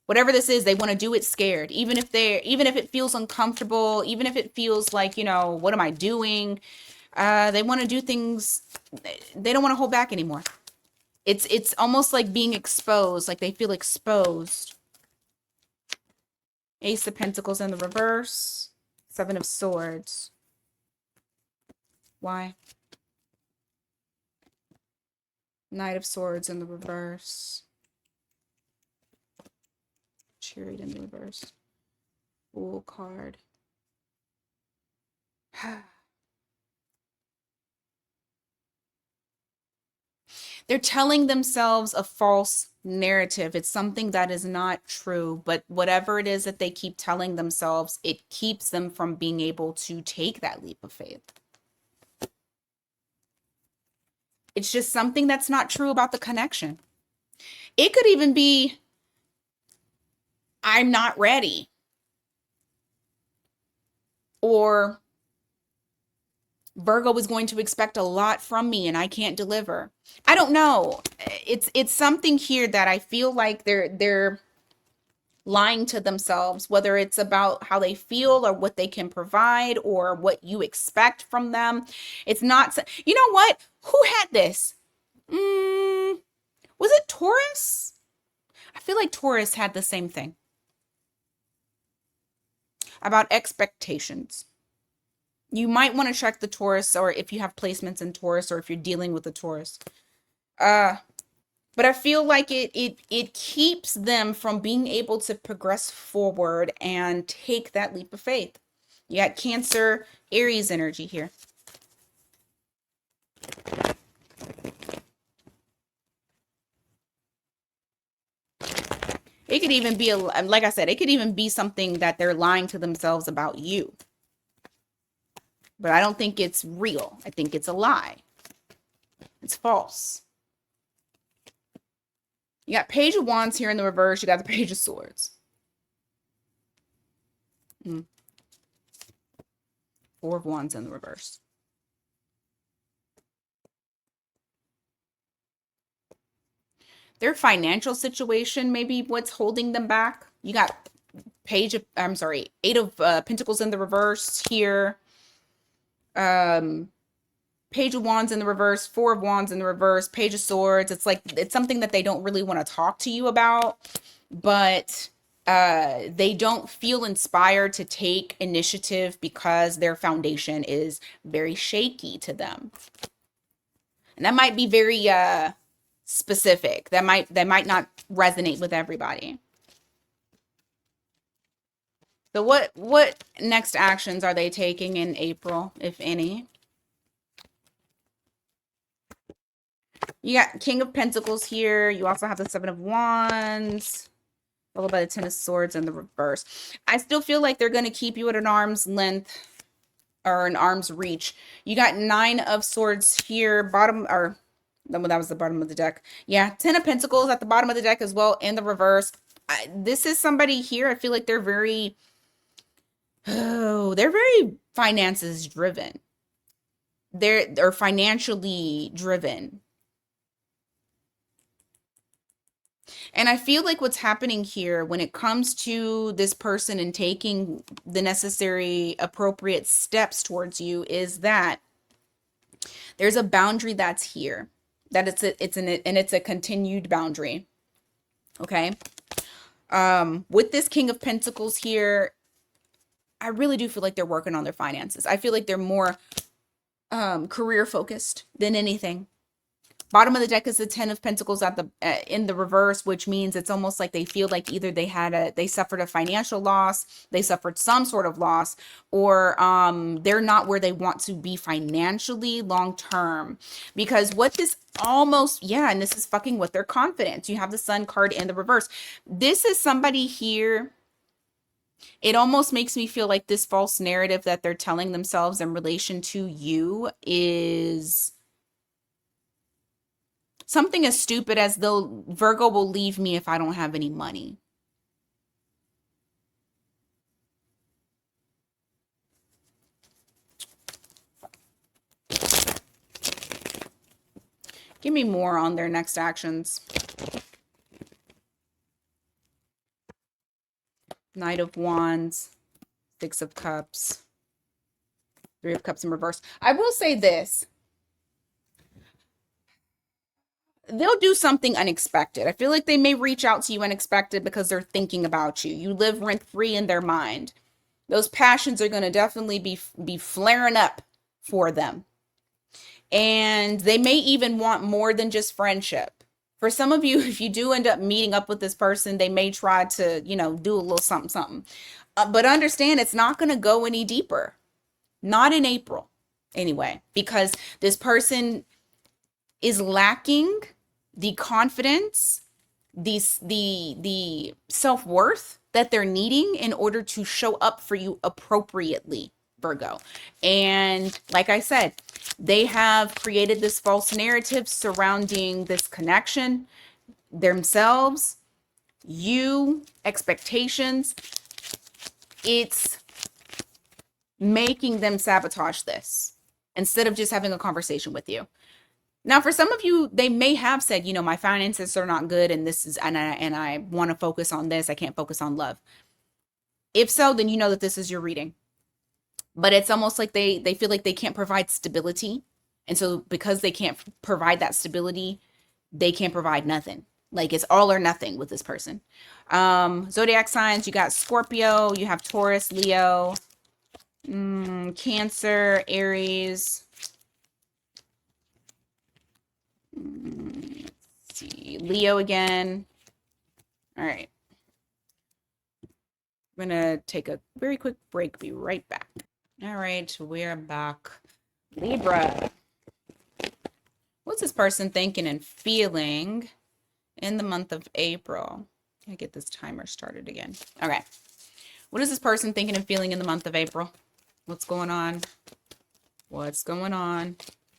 Whatever this is, they want to do it scared. Even if it feels uncomfortable, even if it feels like, what am I doing? They want to do things. They don't want to hold back anymore. It's almost like being exposed, like they feel exposed. Ace of Pentacles in the reverse. Seven of Swords. Why? Knight of Swords in the reverse. Chariot in the reverse. Fool card. They're telling themselves a false narrative. It's something that is not true, but whatever it is that they keep telling themselves, it keeps them from being able to take that leap of faith. It's just something that's not true about the connection. It could even be, I'm not ready. Or Virgo is going to expect a lot from me and I can't deliver. I don't know. It's something here that I feel like they're lying to themselves, whether it's about how they feel or what they can provide or what you expect from them. It's not, you know what? Who had this? Was it Taurus? I feel like Taurus had the same thing about expectations. You might want to check the Taurus, or if you have placements in Taurus, or if you're dealing with a Taurus. But I feel like it keeps them from being able to progress forward and take that leap of faith. You got Cancer, Aries energy here. It could even be, like I said, it could even be something that they're lying to themselves about you. But I don't think it's real. I think it's a lie. It's false. You got Page of Wands here in the reverse. You got the Page of Swords. Four of Wands in the reverse. Their financial situation may be what's holding them back. You got Eight of Pentacles in the reverse here. Page of Wands in the reverse, Four of Wands in the reverse, Page of Swords. It's like, it's something that they don't really want to talk to you about, but they don't feel inspired to take initiative because their foundation is very shaky to them. And that might be very specific. That might not resonate with everybody. So what next actions are they taking in April, if any? You got King of Pentacles here. You also have the Seven of Wands, followed by the Ten of Swords in the reverse. I still feel like they're going to keep you at an arm's length or an arm's reach. You got Nine of Swords here, bottom, or that was the bottom of the deck. Yeah, Ten of Pentacles at the bottom of the deck as well in the reverse. This is somebody here. I feel like they're very, they're very finances driven. They're financially driven. And I feel like what's happening here when it comes to this person and taking the necessary appropriate steps towards you is that there's a boundary that's here. That it's a continued boundary. Okay? With this King of Pentacles here, I really do feel like they're working on their finances. I feel like they're more career focused than anything. Bottom of the deck is the 10 of Pentacles at the in the reverse, which means it's almost like they feel like either they suffered a financial loss, they suffered some sort of loss, or they're not where they want to be financially long term. Because what this almost, yeah, and this is fucking with their confidence. You have the Sun card in the reverse. This is somebody here. It almost makes me feel like this false narrative that they're telling themselves in relation to you is something as stupid as though Virgo will leave me if I don't have any money. Give me more on their next actions. Knight of Wands, Six of Cups, Three of Cups in reverse. I will say this. They'll do something unexpected. I feel like they may reach out to you unexpected because they're thinking about you. You live rent free in their mind. Those passions are going to definitely be flaring up for them. And they may even want more than just friendship. For some of you, if you do end up meeting up with this person, they may try to, do a little something, something. But understand it's not going to go any deeper. Not in April, anyway, because this person is lacking the confidence, the self-worth that they're needing in order to show up for you appropriately, Virgo. And like I said, they have created this false narrative surrounding this connection, themselves, you, expectations. It's making them sabotage this instead of just having a conversation with you. Now, for some of you, they may have said, my finances are not good and I want to focus on this. I can't focus on love. If so, then you know that this is your reading. But it's almost like they feel like they can't provide stability. And so because they can't provide that stability, they can't provide nothing. Like it's all or nothing with this person. Zodiac signs, you got Scorpio, you have Taurus, Leo, Cancer, Aries. Let's see, Leo again. All right. I'm going to take a very quick break. Be right back. All right, we're back. Libra. What's this person thinking and feeling in the month of April? Can I get this timer started again? Okay. What is this person thinking and feeling in the month of April? What's going on? What's going on?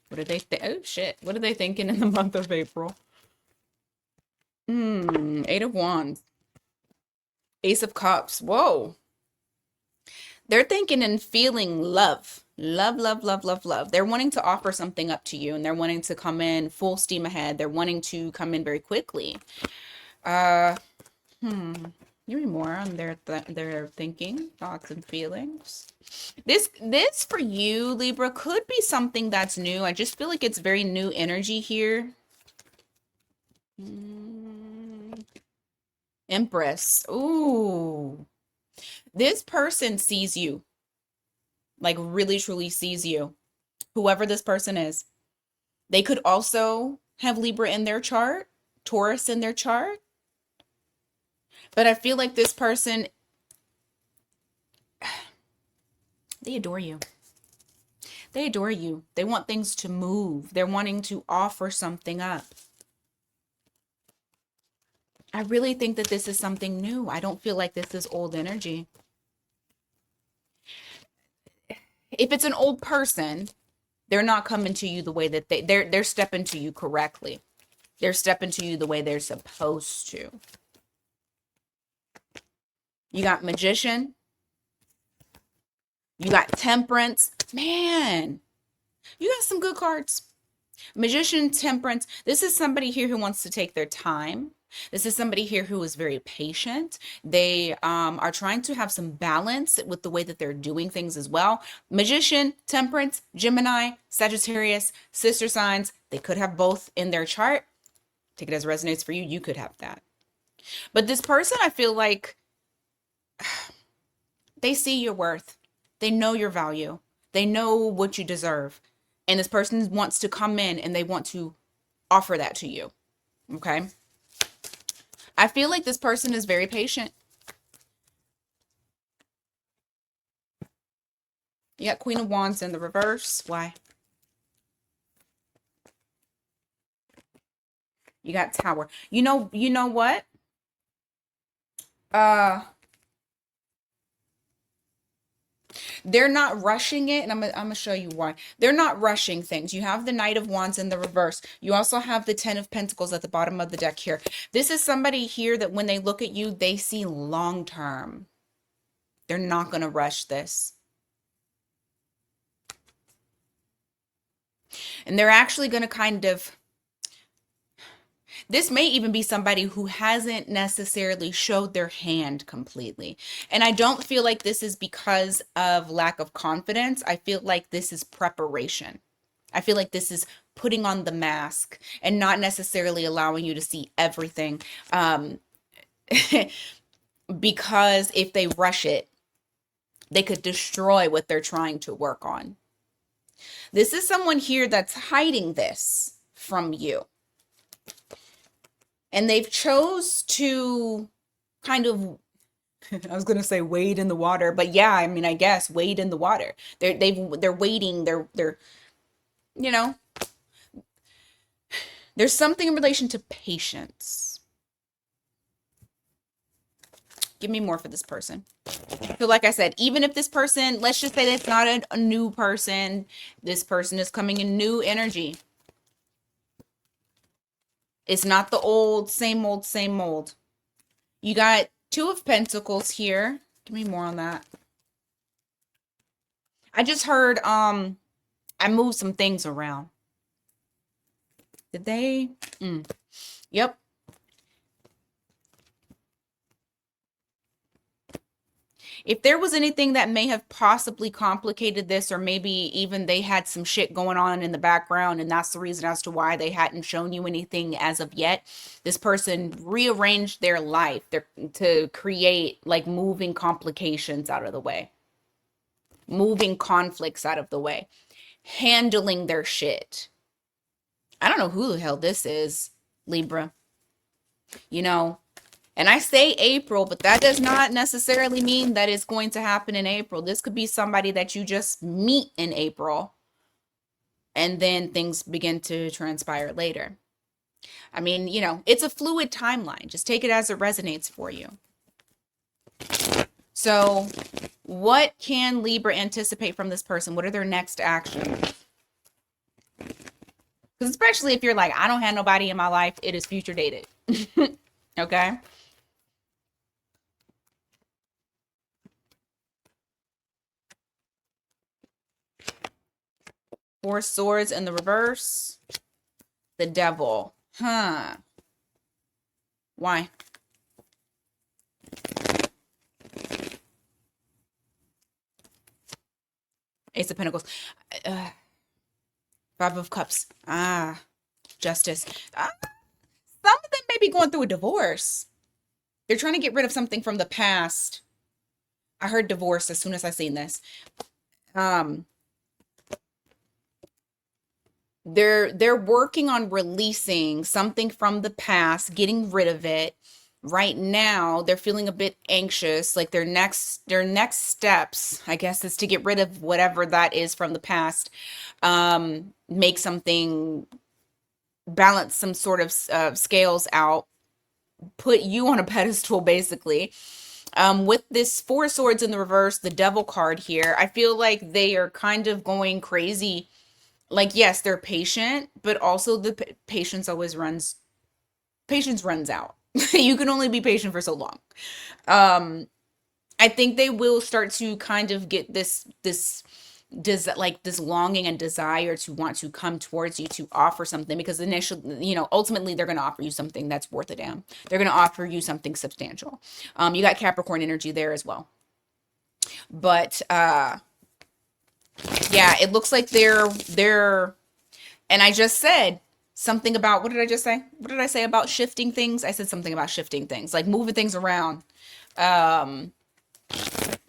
What are they oh shit. What are they thinking in the month of April? Eight of Wands. Ace of Cups. Whoa. They're thinking and feeling love. Love, love, love, love, love. They're wanting to offer something up to you and they're wanting to come in full steam ahead. They're wanting to come in very quickly. Give me more on their thinking, thoughts, and feelings. This for you, Libra, could be something that's new. I just feel like it's very new energy here. Empress. Ooh. This person sees you. Like really, truly sees you. Whoever this person is. They could also have Libra in their chart, Taurus in their chart. But I feel like this person, they adore you. They adore you. They want things to move. They're wanting to offer something up. I really think that this is something new. I don't feel like this is old energy. If it's an old person, they're not coming to you the way that they're stepping to you correctly. They're stepping to you the way they're supposed to. You got Magician. You got Temperance. Man, you got some good cards. Magician, Temperance. This is somebody here who wants to take their time. This is somebody here who is very patient. They are trying to have some balance with the way that they're doing things as well. Magician, Temperance, Gemini, Sagittarius, sister signs. They could have both in their chart. Take it as it resonates for you. You could have that. But this person, I feel like they see your worth. They know your value. They know what you deserve. And this person wants to come in and they want to offer that to you. Okay? I feel like this person is very patient. You got Queen of Wands in the reverse. Why? You got Tower. You know what? They're not rushing it, and I'm gonna show you why. They're not rushing things. You have the Knight of Wands in the reverse. You also have the Ten of Pentacles at the bottom of the deck here. This is somebody here that when they look at you, they see long term. They're not gonna rush this. And they're actually gonna kind of, this may even be somebody who hasn't necessarily showed their hand completely. And I don't feel like this is because of lack of confidence. I feel like this is preparation. I feel like this is putting on the mask and not necessarily allowing you to see everything. Because if they rush it, they could destroy what they're trying to work on. This is someone here that's hiding this from you. And they've chose to kind of, I was going to say wade in the water, but yeah, I mean, I guess wade in the water. They're waiting. They're, you know, there's something in relation to patience. Give me more for this person. So like I said, even if this person, let's just say that's not a new person, this person is coming in new energy. It's not the old, same old, same old. You got Two of Pentacles here. Give me more on that. I just heard, I moved some things around. Did they? Yep. If there was anything that may have possibly complicated this, or maybe even they had some shit going on in the background, and that's the reason as to why they hadn't shown you anything as of yet, this person rearranged their life to create like moving complications out of the way, moving conflicts out of the way, handling their shit. I don't know who the hell this is, Libra. You know, and I say April, but that does not necessarily mean that it's going to happen in April. This could be somebody that you just meet in April and then things begin to transpire later. I mean, you know, it's a fluid timeline. Just take it as it resonates for you. So what can Libra anticipate from this person? What are their next actions? Because especially if you're like, I don't have nobody in my life, it is future dated. Okay. Four Swords in the reverse. The Devil. Huh. Why? Ace of Pentacles. Five of Cups. Justice. Some of them may be going through a divorce. They're trying to get rid of something from the past. I heard divorce as soon as I seen this. They're working on releasing something from the past, getting rid of it. Right now, they're feeling a bit anxious. Like their next steps, I guess, is to get rid of whatever that is from the past. Make something, balance some sort of scales out, put you on a pedestal, basically. With this Four Swords in the reverse, the Devil card here, I feel like they are kind of going crazy. Like, yes, they're patient, but also the patience runs out. You can only be patient for so long. I think they will start to kind of get this does like this longing and desire to want to come towards you to offer something, because initially, ultimately they're going to offer you something that's worth a damn. They're going to offer you something substantial. You got Capricorn energy there as well. But yeah, it looks like they're and I just said something about, what did I just say? What did I say about shifting things? I said something about shifting things, like moving things around.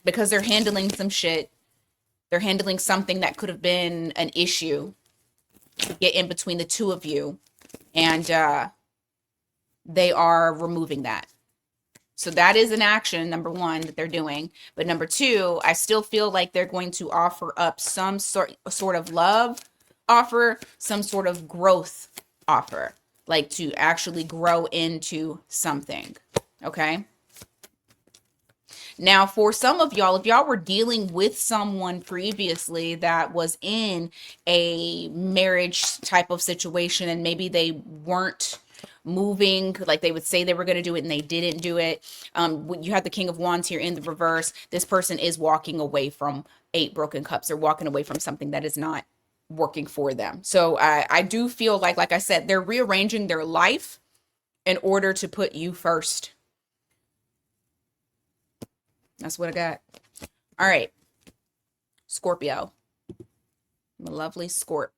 Because they're handling some shit. They're handling something that could have been an issue to get in between the two of you. And they are removing that. So that is an action, number one, that they're doing. But number two, I still feel like they're going to offer up some sort of love offer, some sort of growth offer, like to actually grow into something. Okay. Now, for some of y'all, if y'all were dealing with someone previously that was in a marriage type of situation and maybe they weren't moving, like they would say they were going to do it and they didn't do it. You have the King of Wands here in the reverse. This person is walking away from 8 broken cups. They're walking away from something that is not working for them. So I do feel like I said, they're rearranging their life in order to put you first. That's what I got. All right. Scorpio. My lovely Scorpio.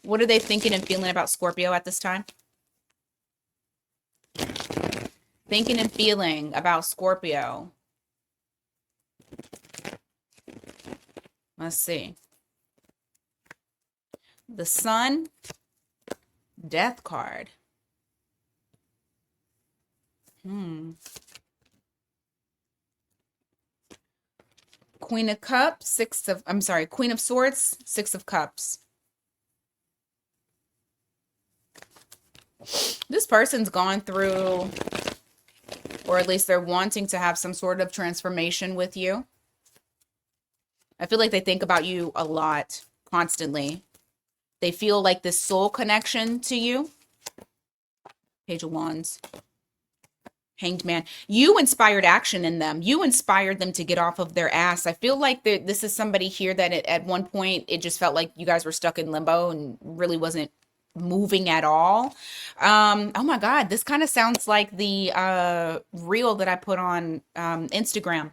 What are they thinking and feeling about Scorpio at this time? Thinking and feeling about Scorpio. Let's see. The Sun, Death card. Queen of Cups, Queen of Swords, 6 of Cups. This person's gone through, or at least they're wanting to have some sort of transformation with you. I feel like they think about you a lot, constantly. They feel like this soul connection to you. Page of Wands. Hanged Man. You inspired action in them. You inspired them to get off of their ass. I feel like this is somebody here that at one point, it just felt like you guys were stuck in limbo and really wasn't moving at all. Oh my God, this kind of sounds like the reel that I put on Instagram.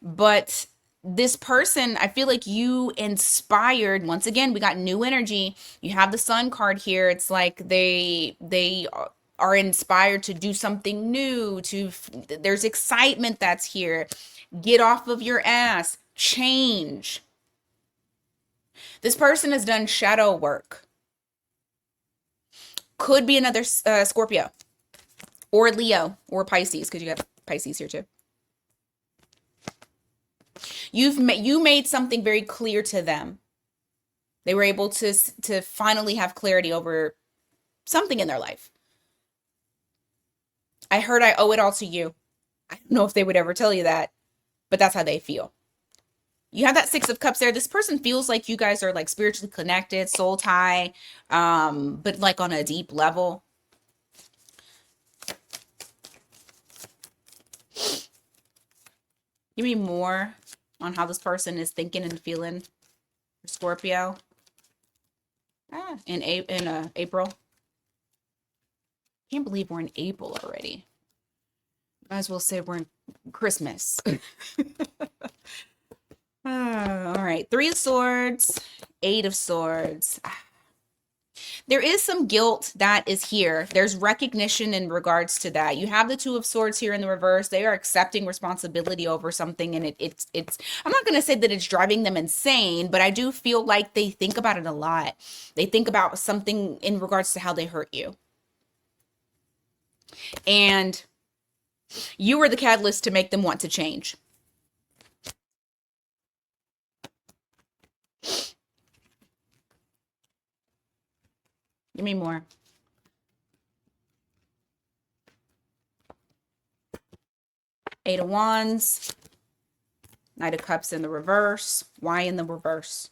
But this person, I feel like you inspired, once again, we got new energy. You have the Sun card here. It's like they are inspired to do something new, there's excitement that's here. Get off of your ass, change. This person has done shadow work. Could be another Scorpio or Leo or Pisces, because you got Pisces here too. You made something very clear to them. They were able to finally have clarity over something in their life. I heard I owe it all to you. I don't know if they would ever tell you that, but that's how they feel. You have that 6 of Cups there. This person feels like you guys are like spiritually connected, soul tie, but like on a deep level. Give me more on how this person is thinking and feeling for Scorpio. In April. Can't believe we're in April already. Might as well say we're in Christmas. All right. 3 of Swords, 8 of Swords. There is some guilt that is here. There's recognition in regards to that. You have the 2 of Swords here in the reverse. They are accepting responsibility over something, and it's I'm not going to say that it's driving them insane, but I do feel like they think about it a lot. They think about something in regards to how they hurt you. And you were the catalyst to make them want to change. Give me more. Eight of Wands. Knight of Cups in the reverse. Why in the reverse?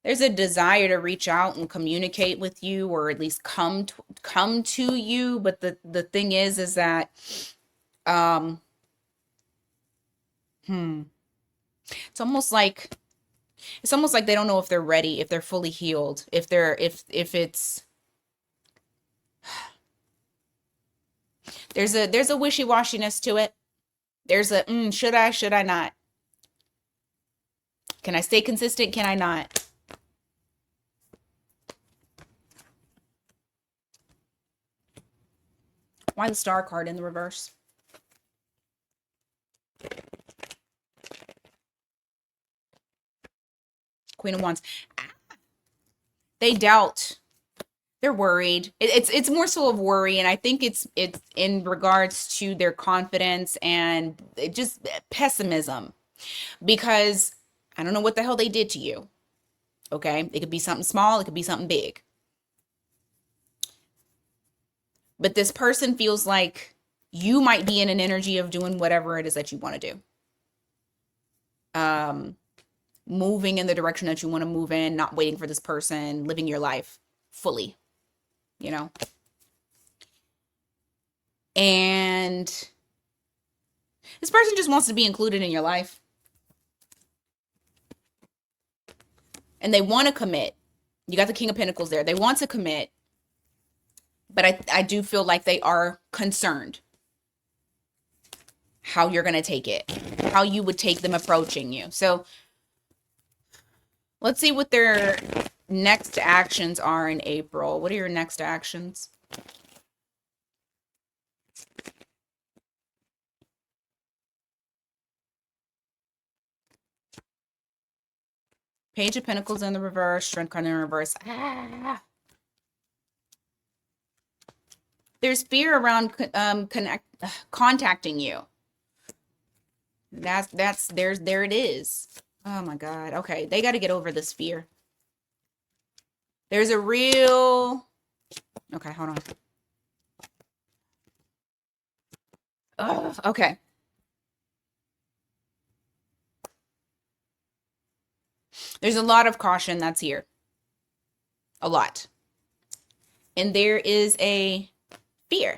There's a desire to reach out and communicate with you, or at least come come to you, but the thing is that um it's almost like they don't know if they're ready, if they're fully healed, if it's there's a wishy-washiness to it. There's a should I not? Can I stay consistent? Can I not? Why the Star card in the reverse? Queen of Wands. They doubt. They're worried. It's more so of worry, and I think it's in regards to their confidence and just pessimism, because I don't know what the hell they did to you. Okay, it could be something small, it could be something big, but this person feels like you might be in an energy of doing whatever it is that you want to do. Moving in the direction that you want to move in, not waiting for this person, living your life fully, you know? And this person just wants to be included in your life. And they want to commit. You got the King of Pentacles there. They want to commit, but I do feel like they are concerned how you're going to take it, how you would take them approaching you. So let's see what their next actions are in April. What are your next actions? Page of Pentacles in the reverse, Strength card in the reverse. There's fear around contacting you. There it is. Oh my God. Okay, they got to get over this fear. There's a real... Okay, hold on. Okay. There's a lot of caution that's here. A lot. And there is a fear.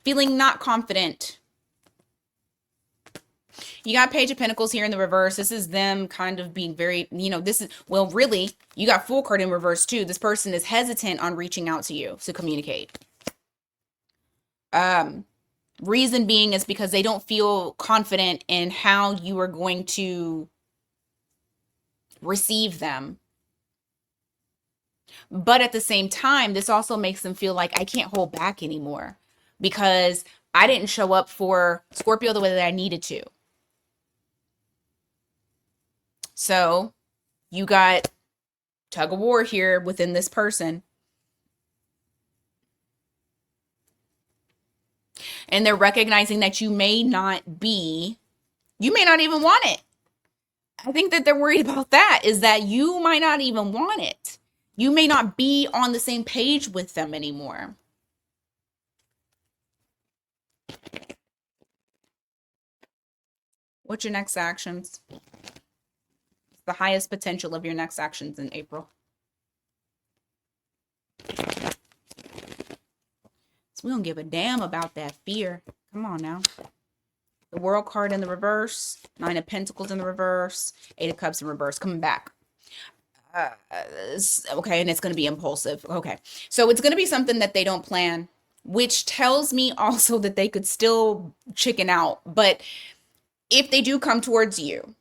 Feeling not confident. You got Page of Pentacles here in the reverse. This is them kind of being very, this is, well, really, you got Fool card in reverse too. This person is hesitant on reaching out to you to communicate. Reason being is because they don't feel confident in how you are going to receive them. But at the same time, this also makes them feel like I can't hold back anymore because I didn't show up for Scorpio the way that I needed to. So you got tug of war here within this person. And they're recognizing that you may not even want it. I think that they're worried about that, is that you might not even want it. You may not be on the same page with them anymore. What's your next actions? The highest potential of your next actions in April. So we don't give a damn about that fear. Come on now. The World card in the reverse. 9 of Pentacles in the reverse. 8 of Cups in reverse. Coming back. Okay, and it's going to be impulsive. Okay. So it's going to be something that they don't plan, which tells me also that they could still chicken out. But if they do come towards you,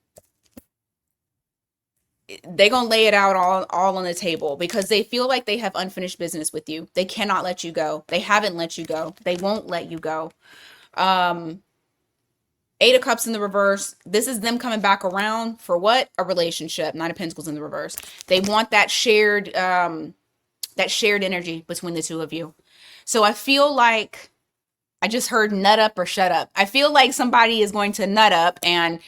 they're going to lay it out all on the table because they feel like they have unfinished business with you. They cannot let you go. They haven't let you go. They won't let you go. 8 of Cups in the reverse. This is them coming back around for what? A relationship. 9 of Pentacles in the reverse. They want that shared energy between the two of you. So I feel like I just heard nut up or shut up. I feel like somebody is going to nut up and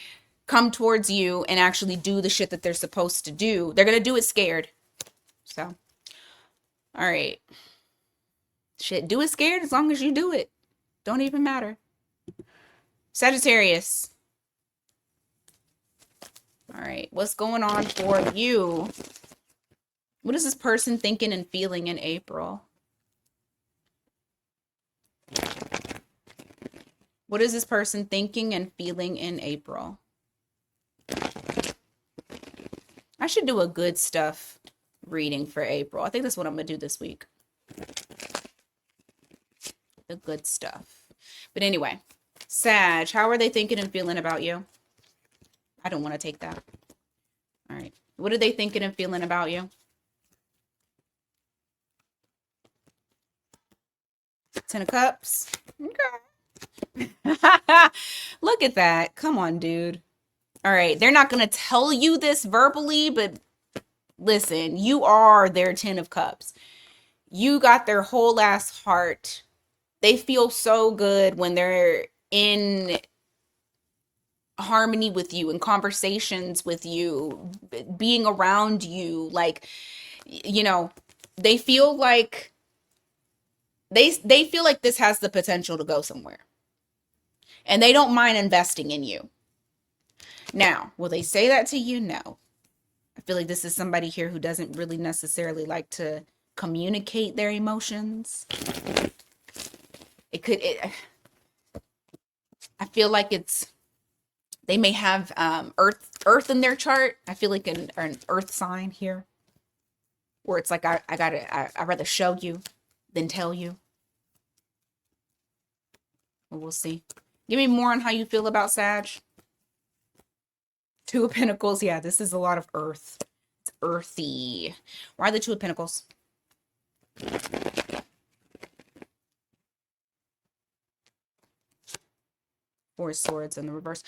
come towards you and actually do the shit that they're supposed to do. They're going to do it scared. So, all right. Shit, do it scared as long as you do it. Don't even matter. Sagittarius. All right. What's going on for you What is this person thinking and feeling in April? What is this person thinking and feeling in April? I should do a good stuff reading for April. I think that's what I'm going to do this week. The good stuff. But anyway, Sag, how are they thinking and feeling about you? I don't want to take that. All right. What are they thinking and feeling about you? 10 of Cups. Okay. Look at that. Come on, dude. All right. They're not going to tell you this verbally, but listen, you are their 10 of Cups. You got their whole ass heart. They feel so good when they're in harmony with you, in conversations with you, being around you. Like, you know, they feel like they feel like this has the potential to go somewhere. And they don't mind investing in you. Now, will they say that to you? No. I feel like this is somebody here who doesn't really necessarily like to communicate their emotions. I feel like they may have earth in their chart. I feel like an earth sign here, where it's like I'd rather show you than tell you. Well, we'll see. Give me more on how you feel about Sag. 2 of Pentacles. Yeah, this is a lot of earth. It's earthy. Why the 2 of Pentacles? 4 of Swords in the reverse.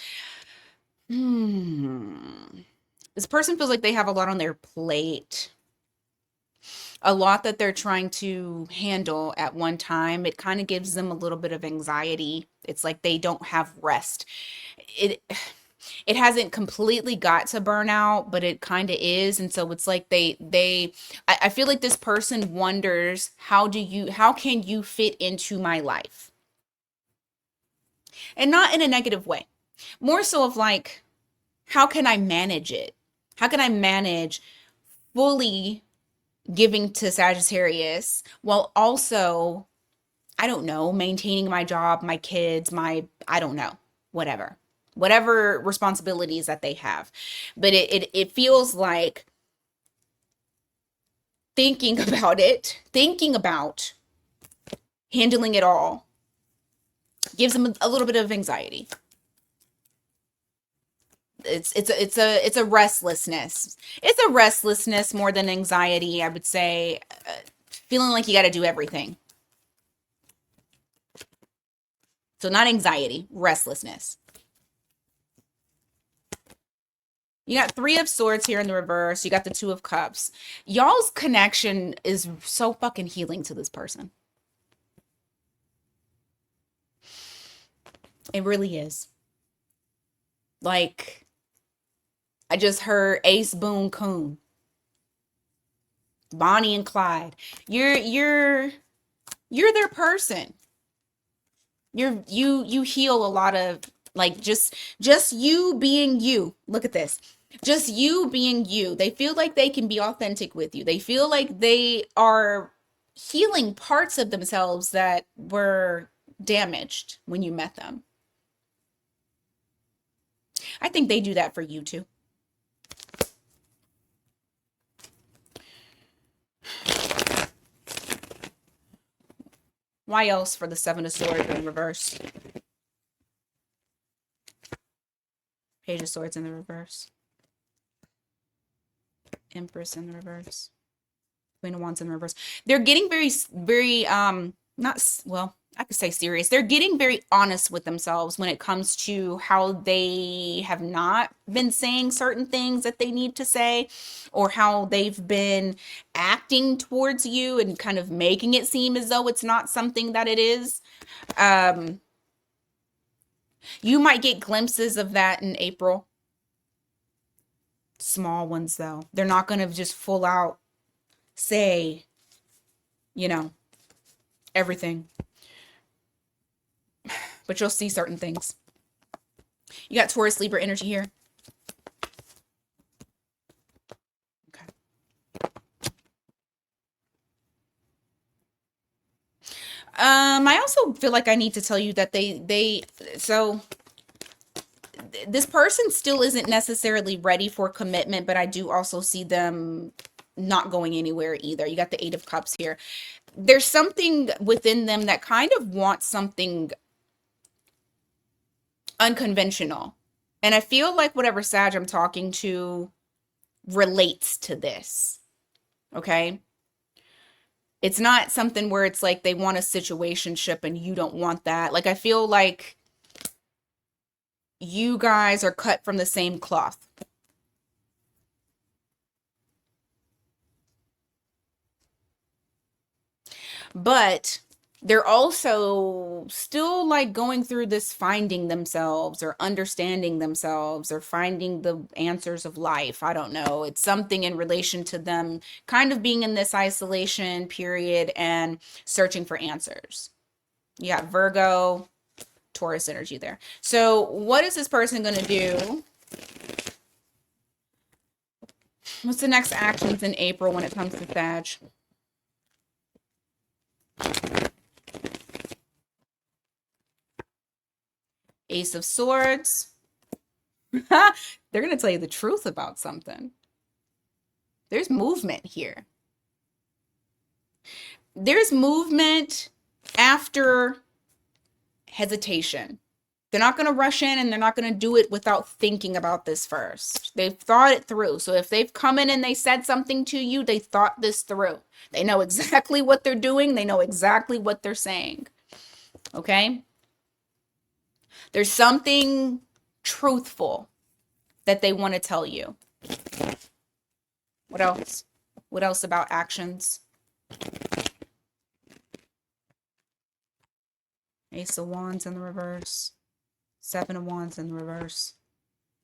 This person feels like they have a lot on their plate. A lot that they're trying to handle at one time. It kind of gives them a little bit of anxiety. It's like they don't have rest. It hasn't completely got to burnout, but it kind of is. And so it's like I feel like this person wonders, how can you fit into my life? And not in a negative way. More so of like, how can I manage it? How can I manage fully giving to Sagittarius while also, I don't know, maintaining my job, my kids, I don't know, whatever responsibilities that they have. But it feels like thinking about handling it all gives them a little bit of anxiety. It's a restlessness. It's a restlessness more than anxiety, I would say. Feeling like you got to do everything. So not anxiety, restlessness. You got 3 of Swords here in the reverse. You got the 2 of Cups. Y'all's connection is so fucking healing to this person. It really is. Like, I just heard Ace Boone Coon. Bonnie and Clyde. You're their person. You heal a lot of, like, just you being you. Look at this. Just you being you. They feel like they can be authentic with you. They feel like they are healing parts of themselves that were damaged when you met them. I think they do that for you too. Why else for the 7 of Swords in reverse? Page of Swords in the reverse. Empress in the reverse. Queen of Wands in the reverse. They're getting very, well, I could say serious. They're getting very honest with themselves when it comes to how they have not been saying certain things that they need to say, or how they've been acting towards you and kind of making it seem as though it's not something that it is. You might get glimpses of that in April. Small ones, though. They're not going to just full out say, everything. But you'll see certain things. You got Taurus, Libra energy here. Okay. I also feel like I need to tell you that so this person still isn't necessarily ready for commitment, but I do also see them not going anywhere either. You got the Eight of Cups here. There's something within them that kind of wants something unconventional. And I feel like whatever Sag I'm talking to relates to this. Okay? It's not something where it's like they want a situationship and you don't want that. Like I feel like you guys are cut from the same cloth. But they're also still like going through this finding themselves or understanding themselves or finding the answers of life. I don't know. It's something in relation to them kind of being in this isolation period and searching for answers. You got Virgo, Taurus energy there. So what is this person going to do? What's the next actions in April when it comes to Sag? Ace of Swords. They're going to tell you the truth about something. There's movement here. There's movement after hesitation. They're not going to rush in and they're not going to do it without thinking about this first. They've thought it through. So if they've come in and they said something to you, they thought this through. They know exactly what they're doing. They know exactly what they're saying. Okay? There's something truthful that they want to tell you. What else? What else about actions? Ace of Wands in the reverse. Seven of Wands in the reverse.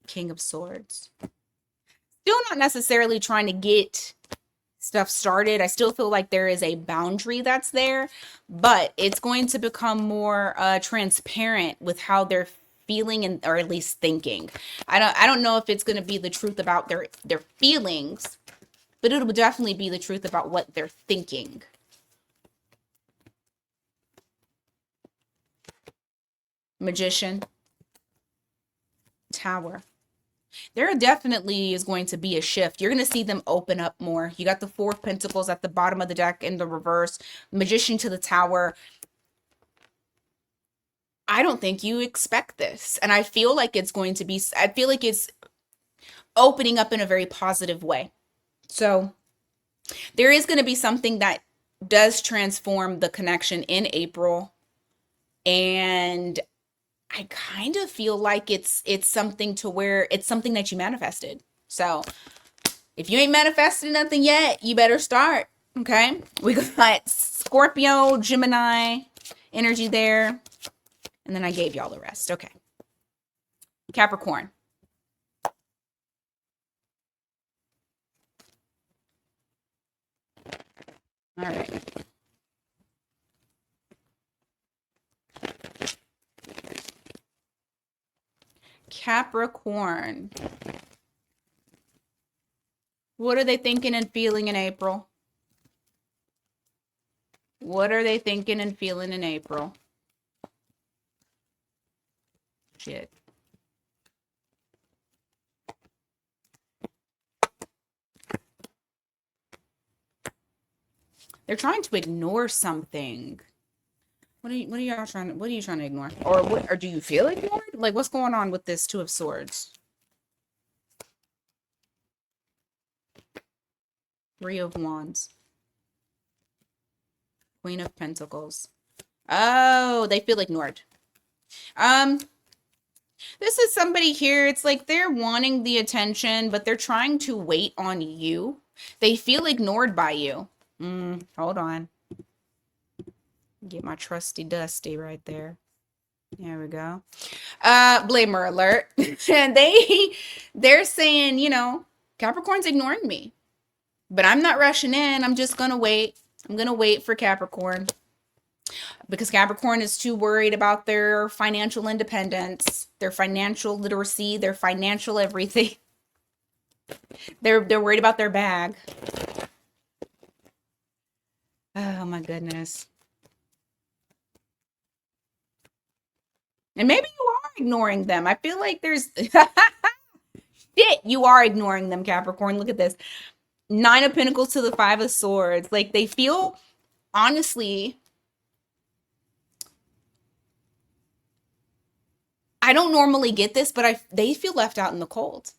King of Swords. Still not necessarily trying to get stuff started. I still feel like there is a boundary that's there, but it's going to become more transparent with how they're feeling and or at least thinking. I don't know if it's going to be the truth about their feelings, but it'll definitely be the truth about what they're thinking. Magician. Tower. There definitely is going to be a shift. You're going to see them open up more. You got the Four of Pentacles at the bottom of the deck in the reverse. Magician to the Tower. I don't think you expect this. And I feel like it's going to be, I feel like it's opening up in a very positive way. So there is going to be something that does transform the connection in April. And I kind of feel like it's something to where it's something that you manifested. So if you ain't manifested nothing yet, you better start. Okay. We got Scorpio, Gemini energy there. And then I gave y'all the rest. Okay. Capricorn. All right. Capricorn. What are they thinking and feeling in April? What are they thinking and feeling in April? Shit. They're trying to ignore something. What are you trying to ignore? Or do you feel ignored? Like what's going on with this Two of Swords? Three of Wands. Queen of Pentacles. Oh, they feel ignored. This is somebody here. It's like they're wanting the attention, but they're trying to wait on you. They feel ignored by you. Hold on. Get my trusty Dusty right there. There we go. Blamer alert. And they're saying, you know, Capricorn's ignoring me. But I'm not rushing in. I'm just going to wait. I'm going to wait for Capricorn. Because Capricorn is too worried about their financial independence, their financial literacy, their financial everything. They're worried about their bag. Oh my goodness. And maybe you are ignoring them. I feel like there's shit, you are ignoring them, Capricorn. Look at this. Nine of Pentacles to the Five of Swords. Like they feel, honestly, I don't normally get this, but they feel left out in the cold.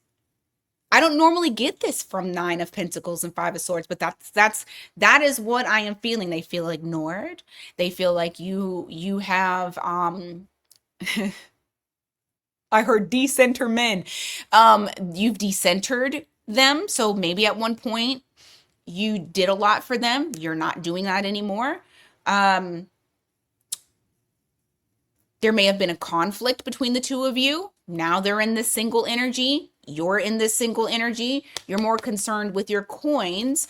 I don't normally get this from Nine of Pentacles and Five of Swords, but that is what I am feeling. They feel ignored. They feel like you have I heard decenter men. You've decentered them. So maybe at one point you did a lot for them. You're not doing that anymore. There may have been a conflict between the two of you. Now they're in this single energy. You're in this single energy. You're more concerned with your coins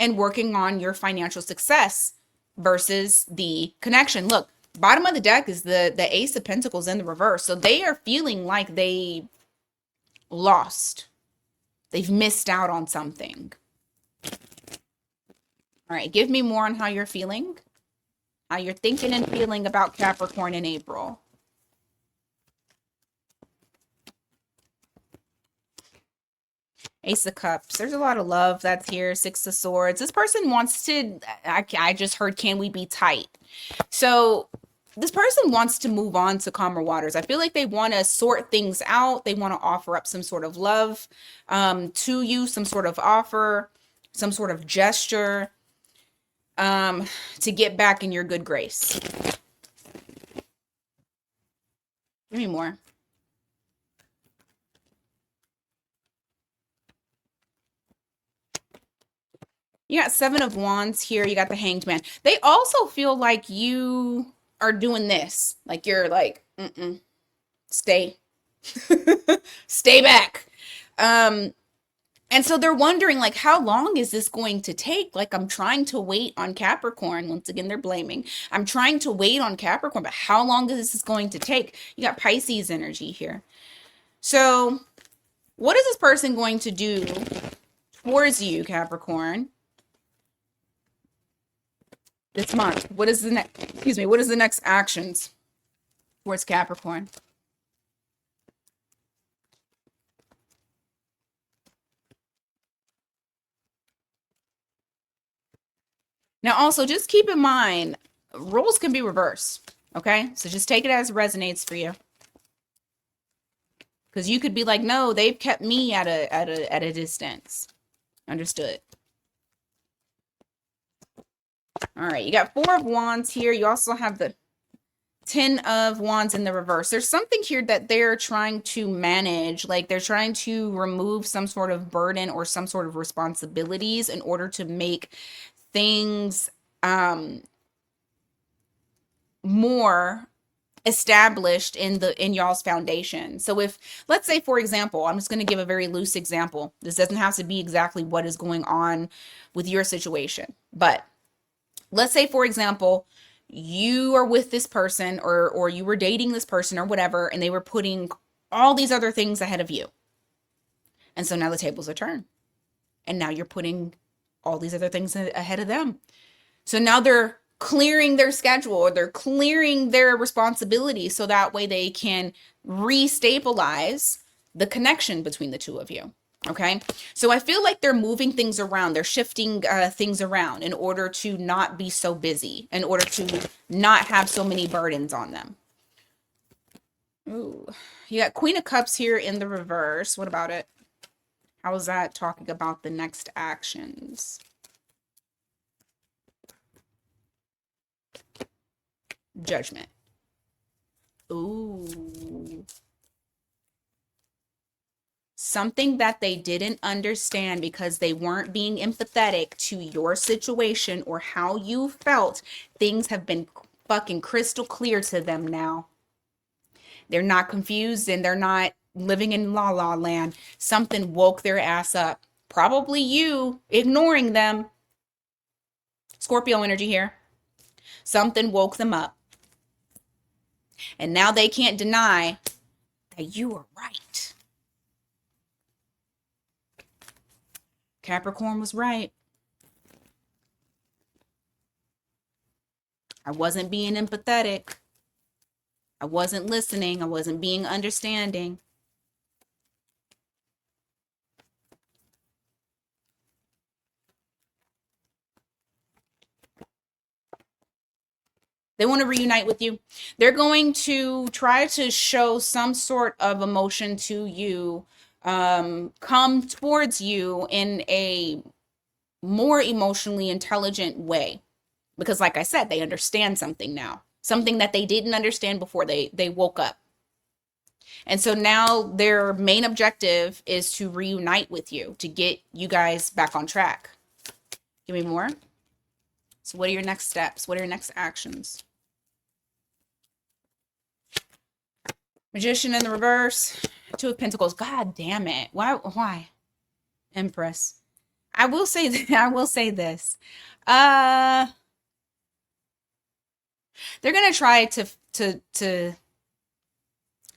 and working on your financial success versus the connection. Look, bottom of the deck is the Ace of Pentacles in the reverse. So they are feeling like they lost. They've missed out on something. All right, give me more on how you're feeling. How you're thinking and feeling about Capricorn in April. Ace of Cups. There's a lot of love that's here. Six of Swords. This person wants to, I just heard, can we be tight? So this person wants to move on to calmer waters. I feel like they want to sort things out. They want to offer up some sort of love to you, some sort of offer, some sort of gesture to get back in your good grace. Give me more. You got Seven of Wands here. You got the Hanged Man. They also feel like you are doing this. Like you're like, stay. Stay back. And so they're wondering, like, how long is this going to take? Like, I'm trying to wait on Capricorn. Once again, they're blaming. I'm trying to wait on Capricorn, but how long is this going to take? You got Pisces energy here. So what is this person going to do towards you, Capricorn, this month? What is the next, what is the next actions towards Capricorn? Now, also, just keep in mind, roles can be reversed, okay? So just take it as it resonates for you. Because you could be like, no, they've kept me at a distance. Understood. All right, you got Four of Wands here. You also have the Ten of Wands in the reverse. There's something here that they're trying to manage, like they're trying to remove some sort of burden or some sort of responsibilities in order to make things more established in y'all's foundation. So if, let's say, for example, I'm just going to give a very loose example. This doesn't have to be exactly what is going on with your situation, but let's say, for example, you are with this person or you were dating this person or whatever, and they were putting all these other things ahead of you. And so now the tables are turned. And now you're putting all these other things ahead of them. So now they're clearing their schedule, or they're clearing their responsibilities, so that way they can restabilize the connection between the two of you. Okay. So I feel like they're moving things around. They're shifting things around in order to not be so busy, in order to not have so many burdens on them. Ooh, you got Queen of Cups here in the reverse. What about it? How is that talking about the next actions? Judgment. Ooh. Something that they didn't understand because they weren't being empathetic to your situation or how you felt. Things have been fucking crystal clear to them now. They're not confused and they're not living in la la land. Something woke their ass up. Probably you ignoring them. Scorpio energy here. Something woke them up. And now they can't deny that you were right. Capricorn was right. I wasn't being empathetic. I wasn't listening. I wasn't being understanding. They want to reunite with you. They're going to try to show some sort of emotion to you, come towards you in a more emotionally intelligent way. Because like I said, they understand something now. Something that they didn't understand before they woke up. And so now their main objective is to reunite with you, to get you guys back on track. Give me more. So what are your next steps? What are your next actions? Magician in the reverse. Two of Pentacles. God damn it. Why? Empress. I will say that I will say this. They're gonna try to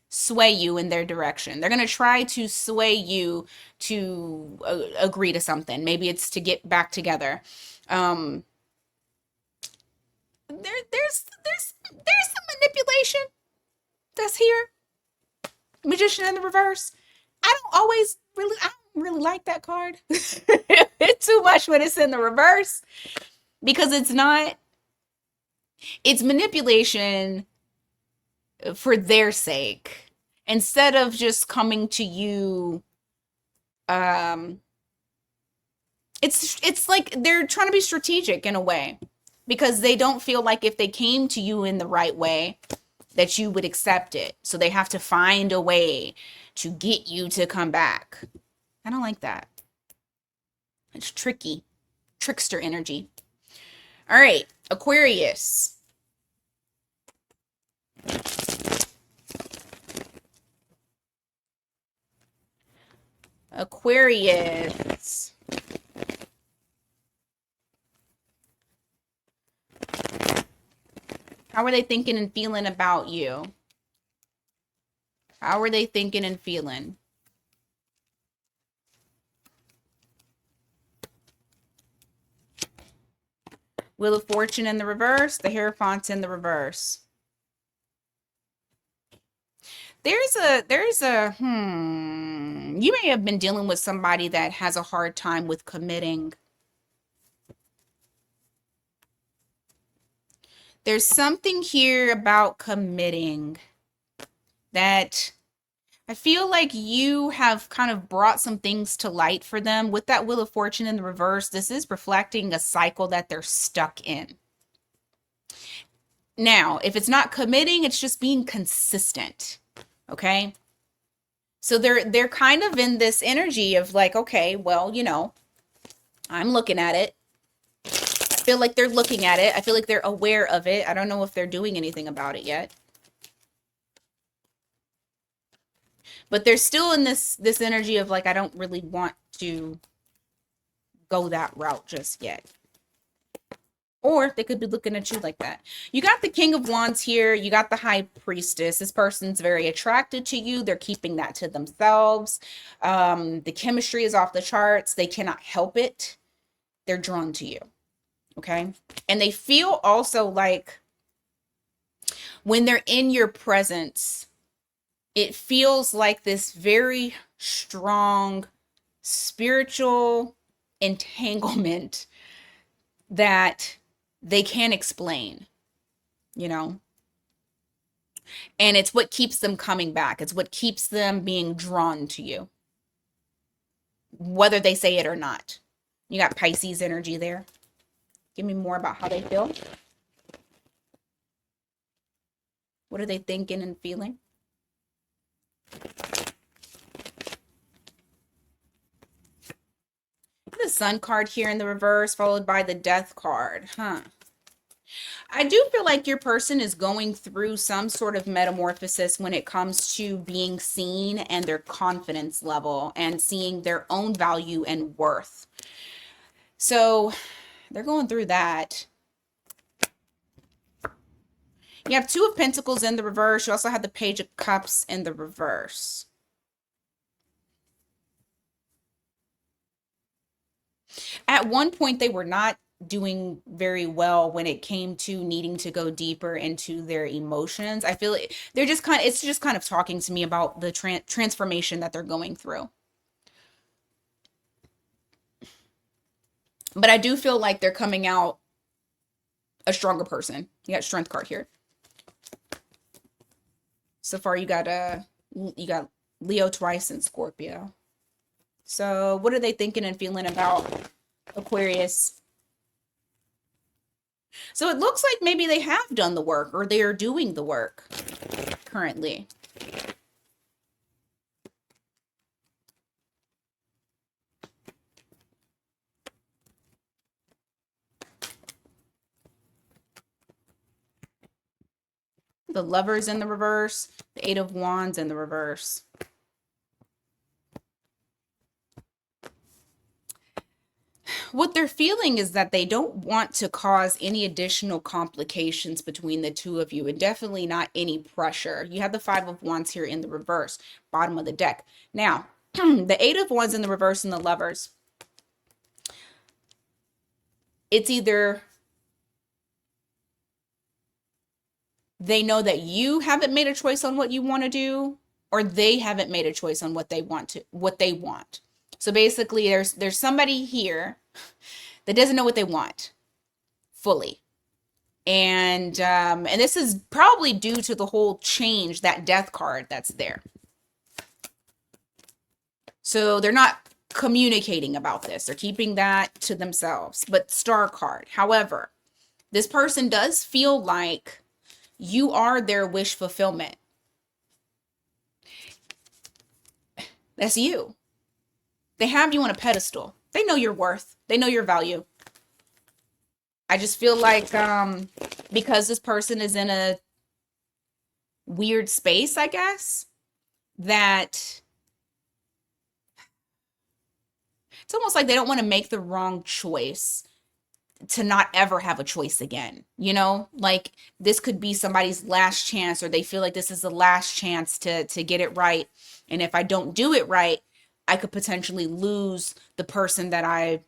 sway you in their direction. They're gonna try to sway you to agree to something. Maybe it's to get back together. There's some manipulation that's here. Magician in the reverse. I don't really like that card. It's too much when it's in the reverse, because it's manipulation for their sake, instead of just coming to you. It's like they're trying to be strategic in a way, because they don't feel like if they came to you in the right way that you would accept it. So they have to find a way to get you to come back. I don't like that. It's tricky. Trickster energy. All right, Aquarius. Aquarius. How are they thinking and feeling about you? How are they thinking and feeling? Wheel of Fortune in the reverse. The Hierophant in the reverse. You may have been dealing with somebody that has a hard time with committing. There's something here about committing that I feel like you have kind of brought some things to light for them. With that Wheel of Fortune in the reverse, this is reflecting a cycle that they're stuck in. Now, if it's not committing, it's just being consistent. Okay? So they're kind of in this energy of like, okay, well, I'm looking at it. I feel like they're looking at it. I feel like they're aware of it. I don't know if they're doing anything about it yet. But they're still in this energy of like, I don't really want to go that route just yet. Or they could be looking at you like that. You got the King of Wands here. You got the High Priestess. This person's very attracted to you. They're keeping that to themselves. The chemistry is off the charts. They cannot help it. They're drawn to you. Okay? And they feel also like when they're in your presence, it feels like this very strong spiritual entanglement that they can't explain, and it's what keeps them coming back. It's what keeps them being drawn to you, whether they say it or not. You got Pisces energy there. Give me more about how they feel. What are they thinking and feeling? The Sun card here in the reverse, followed by the Death card. I do feel like your person is going through some sort of metamorphosis when it comes to being seen and their confidence level and seeing their own value and worth. So they're going through that. You have Two of Pentacles in the reverse. You also have the Page of Cups in the reverse. At one point, they were not doing very well when it came to needing to go deeper into their emotions. I feel like they're just kind of, it's just kind of talking to me about the transformation that they're going through. But I do feel like they're coming out a stronger person. You got strength card here. So far you got Leo twice and Scorpio. So what are they thinking and feeling about Aquarius? So it looks like maybe they have done the work, or they are doing the work currently. The Lovers in the reverse, the Eight of Wands in the reverse. What they're feeling is that they don't want to cause any additional complications between the two of you, and definitely not any pressure. You have the Five of Wands here in the reverse, bottom of the deck. Now, the Eight of Wands in the reverse and the Lovers. It's either they know that you haven't made a choice on what you want to do, or they haven't made a choice on what they want. So basically there's somebody here that doesn't know what they want fully. And this is probably due to the whole change, that Death card that's there. So they're not communicating about this. They're keeping that to themselves. But Star card. However, this person does feel like you are their wish fulfillment. That's you. They have you on a pedestal. They know your worth. They know your value. I just feel like because this person is in a weird space, I guess, that it's almost like they don't want to make the wrong choice to not ever have a choice again. You know, like this could be somebody's last chance, or they feel like this is the last chance to get it right. And if I don't do it right, I could potentially lose the person that I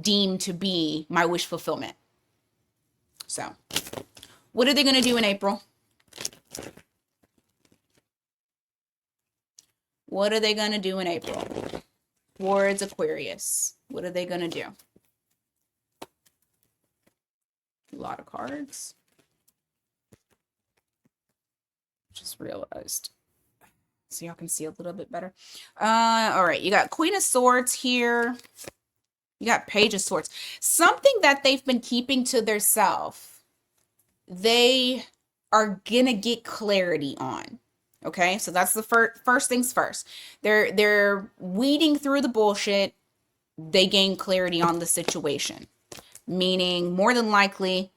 deem to be my wish fulfillment. So, what are they going to do in April? What are they going to do in April? Towards Aquarius. What are they going to do? A lot of cards. Just realized. So y'all can see a little bit better. All right, you got Queen of Swords here. You got Page of Swords. Something that they've been keeping to themselves, they are gonna get clarity on. Okay, so that's the first things first. They're weeding through the bullshit. They gain clarity on the situation, meaning more than likely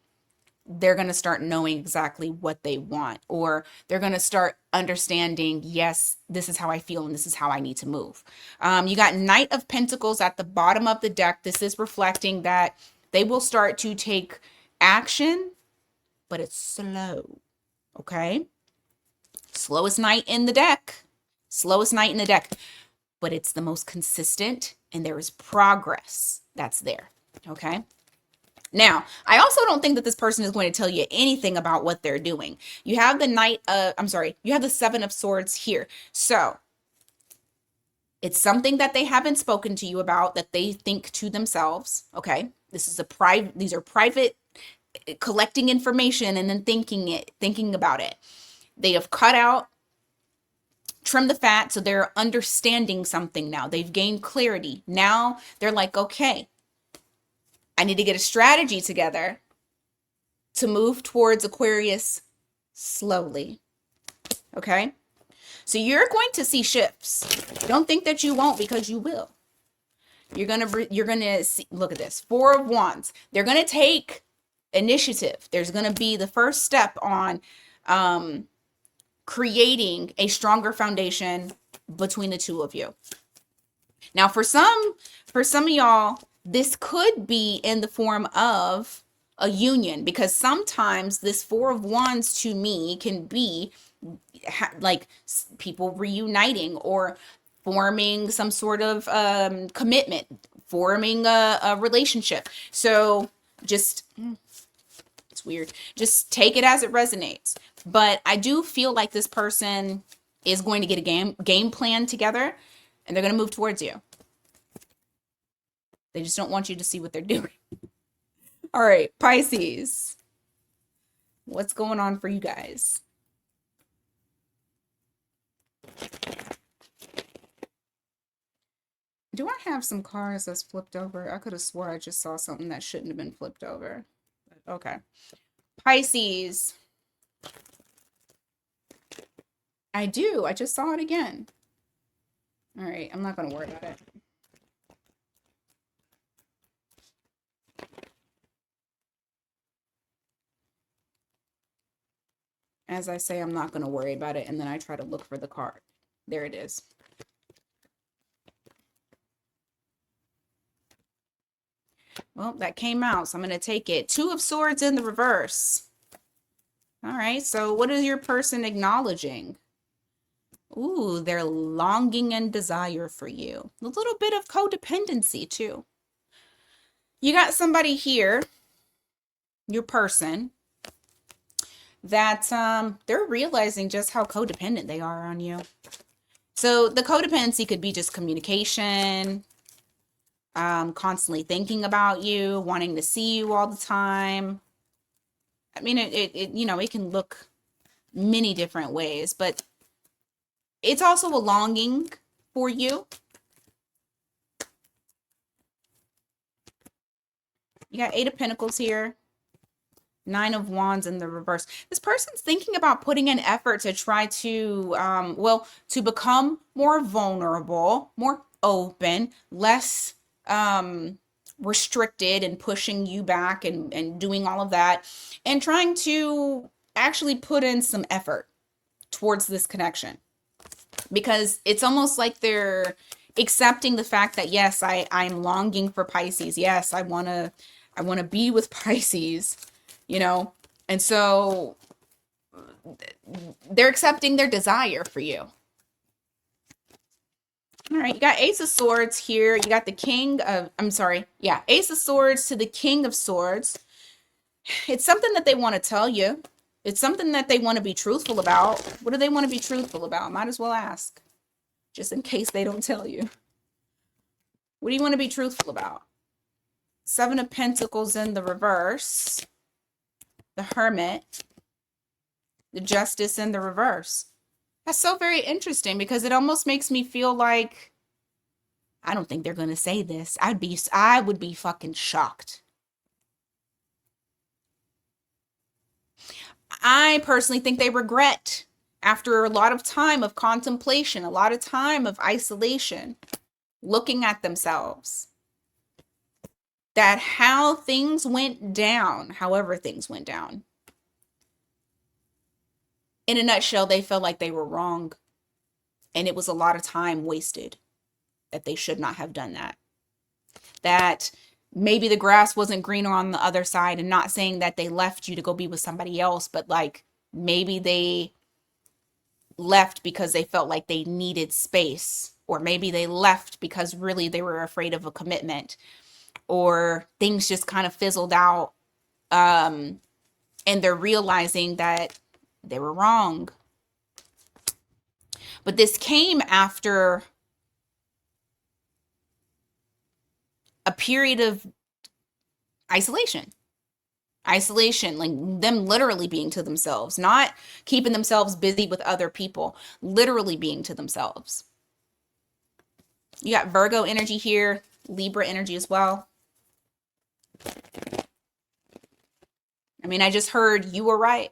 they're going to start knowing exactly what they want, or they're going to start understanding, yes, this is how I feel and this is how I need to move. You got Knight of Pentacles at the bottom of the deck. This is reflecting that they will start to take action, but it's slow. Okay. Slowest knight in the deck. Slowest knight in the deck. But it's the most consistent, and there is progress that's there. Okay. Now, I also don't think that this person is going to tell you anything about what they're doing. You have the you have the Seven of Swords here. So it's something that they haven't spoken to you about, that they think to themselves. Okay. These are private, collecting information and then thinking about it. They have cut out, trimmed the fat. So they're understanding something now. They've gained clarity. Now they're like, okay, I need to get a strategy together to move towards Aquarius slowly. Okay. So you're going to see shifts. Don't think that you won't, because you will. You're going to see, look at this. Four of Wands. They're going to take initiative. There's going to be the first step on creating a stronger foundation between the two of you. Now, for some of y'all, this could be in the form of a union, because sometimes this Four of Wands to me can be like people reuniting or forming some sort of commitment, forming a relationship. So Just, it's weird. Just take it as it resonates. But I do feel like this person is going to get a game plan together, and they're going to move towards you. They just don't want you to see what they're doing. All right, Pisces. What's going on for you guys? Do I have some cards that's flipped over? I could have swore I just saw something that shouldn't have been flipped over. But okay. Pisces. I do. I just saw it again. All right. I'm not going to worry about it. As I say, I'm not going to worry about it. And then I try to look for the card. There it is. Well, that came out, so I'm going to take it. Two of Swords in the reverse. All right. So what is your person acknowledging? Ooh, their longing and desire for you. A little bit of codependency, too. You got somebody here, your person, that they're realizing just how codependent they are on you. So the codependency could be just communication, constantly thinking about you, wanting to see you all the time. I mean, it can look many different ways, but it's also a longing for you. You got 8 of Pentacles here. 9 of Wands in the reverse. This person's thinking about putting an effort to try to, to become more vulnerable, more open, less restricted and pushing you back and doing all of that, and trying to actually put in some effort towards this connection. Because it's almost like they're accepting the fact that, yes, I'm longing for Pisces. Yes, I want to be with Pisces. And so they're accepting their desire for you. All right, you got Ace of Swords here. You got the Ace of Swords to the King of Swords. It's something that they want to tell you. It's something that they want to be truthful about. What do they want to be truthful about? Might as well ask, just in case they don't tell you. What do you want to be truthful about? 7 of Pentacles in the reverse. The Hermit, the Justice in the reverse. That's so very interesting because it almost makes me feel like, I don't think they're going to say this. I would be fucking shocked. I personally think they regret, after a lot of time of contemplation, a lot of time of isolation, looking at themselves, that how things went down, however things went down. In a nutshell, they felt like they were wrong. And it was a lot of time wasted. That they should not have done that. That maybe the grass wasn't greener on the other side. And not saying that they left you to go be with somebody else. But like maybe they left because they felt like they needed space. Or maybe they left because really they were afraid of a commitment. Or things just kind of fizzled out, and they're realizing that they were wrong. But this came after a period of isolation, like them literally being to themselves, not keeping themselves busy with other people, literally being to themselves. You got Virgo energy here, Libra energy as well. I mean, I just heard you were right.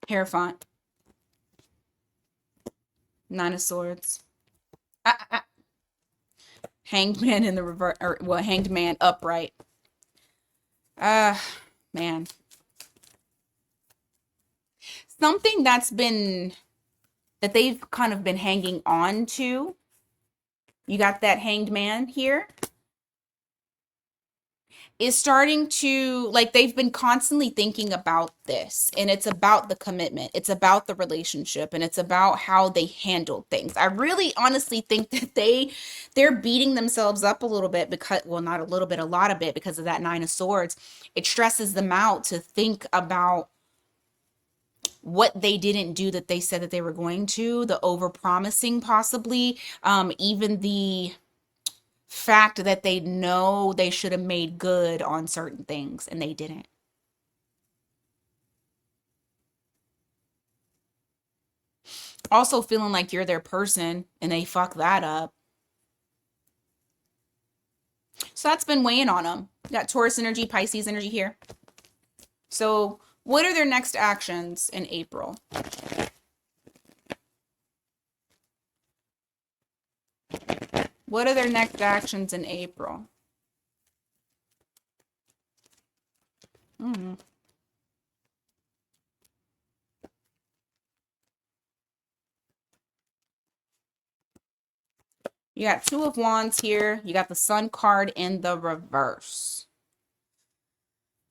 Hierophant. 9 of Swords. Hanged Man in the reverse, Hanged Man upright. Man. Something that they've kind of been hanging on to. You got that Hanged Man here. is starting to, like, they've been constantly thinking about this, and it's about the commitment, it's about the relationship, and it's about how they handle things. I really honestly think that they're beating themselves up a little bit because, well, not a little bit, a lot of it, because of that Nine of Swords. It stresses them out to think about what they didn't do that they said that they were going to, the over promising possibly, even the fact that they know they should have made good on certain things and they didn't. Also feeling like you're their person and they fuck that up. So that's been weighing on them. Got Taurus energy, Pisces energy here. So what are their next actions in April? What are their next actions in April? Mm-hmm. You got Two of Wands here. You got the Sun card in the reverse.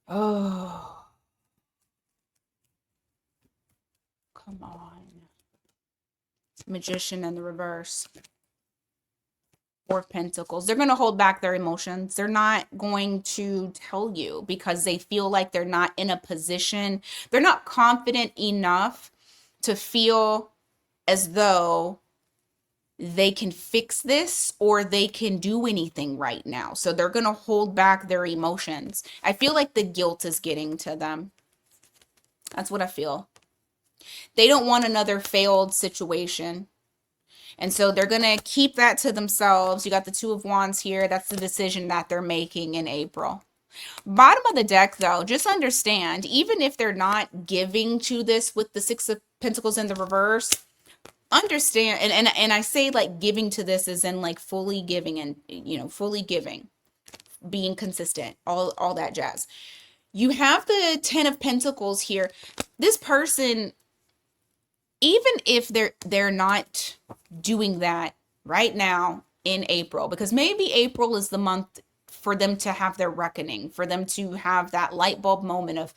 Oh, come on. Magician in the reverse. Four of Pentacles. They're going to hold back their emotions. They're not going to tell you because they feel like they're not in a position. They're not confident enough to feel as though they can fix this or they can do anything right now. So they're going to hold back their emotions. I feel like the guilt is getting to them. That's what I feel. They don't want another failed situation. And so they're going to keep that to themselves. You got the Two of Wands here. That's the decision that they're making in April. Bottom of the deck, though, just understand, even if they're not giving to this with the Six of Pentacles in the reverse, understand, and I say like giving to this is in like fully giving and, you know, fully giving, being consistent, all that jazz. You have the Ten of Pentacles here. This person, even if they're not doing that right now in April, because maybe April is the month for them to have their reckoning, for them to have that light bulb moment of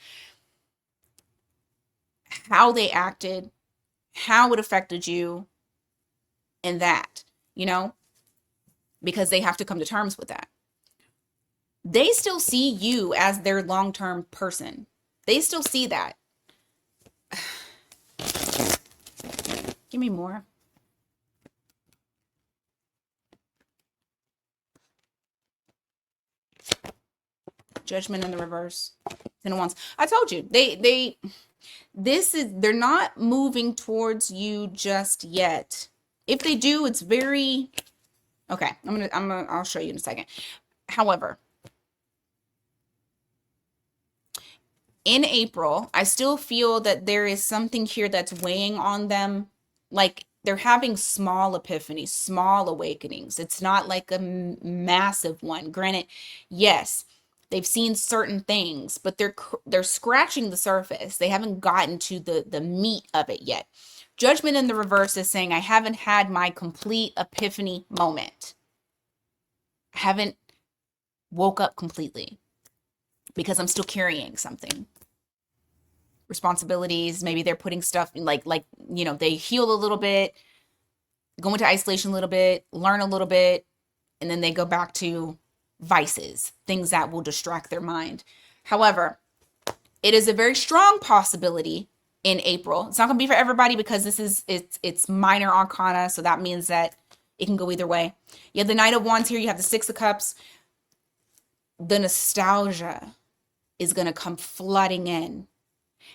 how they acted, how it affected you, and that, you know, because they have to come to terms with that. They still see you as their long-term person. They still see that. Give me more. Judgment in the reverse. Ten of Wands. I told you, they're not moving towards you just yet. If they do, it's very, okay, I'll show you in a second. However, in April, I still feel that there is something here that's weighing on them. Like they're having small epiphanies, small awakenings. It's not like a massive one. Granted, yes, they've seen certain things, but they're scratching the surface. They haven't gotten to the meat of it yet. Judgment in the reverse is saying, I haven't had my complete epiphany moment. I haven't woke up completely because I'm still carrying something. Responsibilities, maybe they're putting stuff in like, you know, they heal a little bit, go into isolation a little bit, learn a little bit, and then they go back to vices, things that will distract their mind. However, it is a very strong possibility in April. It's not going to be for everybody because it's minor arcana, so that means that it can go either way. You have the Knight of Wands here, you have the Six of Cups. The nostalgia is going to come flooding in,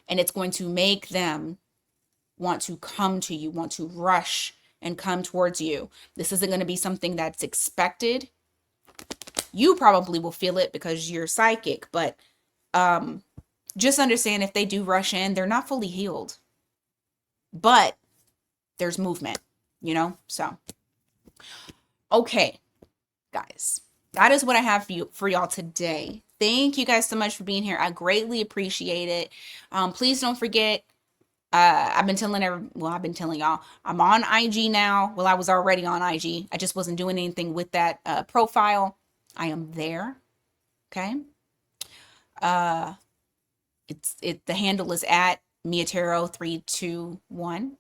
and it's going to make them want to come to you, want to rush and come towards you. This isn't going to be something that's expected. You probably will feel it because you're psychic, but just understand if they do rush in, they're not fully healed, but there's movement, you know? So, okay, guys, that is what I have for y'all today. Thank you guys so much for being here. I greatly appreciate it. Please don't forget, I've been telling y'all, I'm on IG now. Well, I was already on IG. I just wasn't doing anything with that profile. I am there. Okay. The handle is at Miatero321.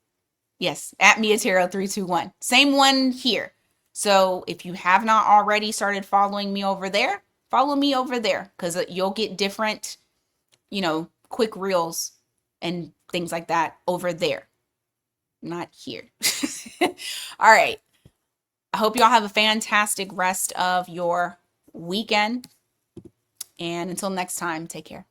Yes, at Miatero321. Same one here. So if you have not already started following me over there, follow me over there because you'll get different, quick reels and things like that over there, not here. All right. I hope y'all have a fantastic rest of your weekend. And until next time, take care.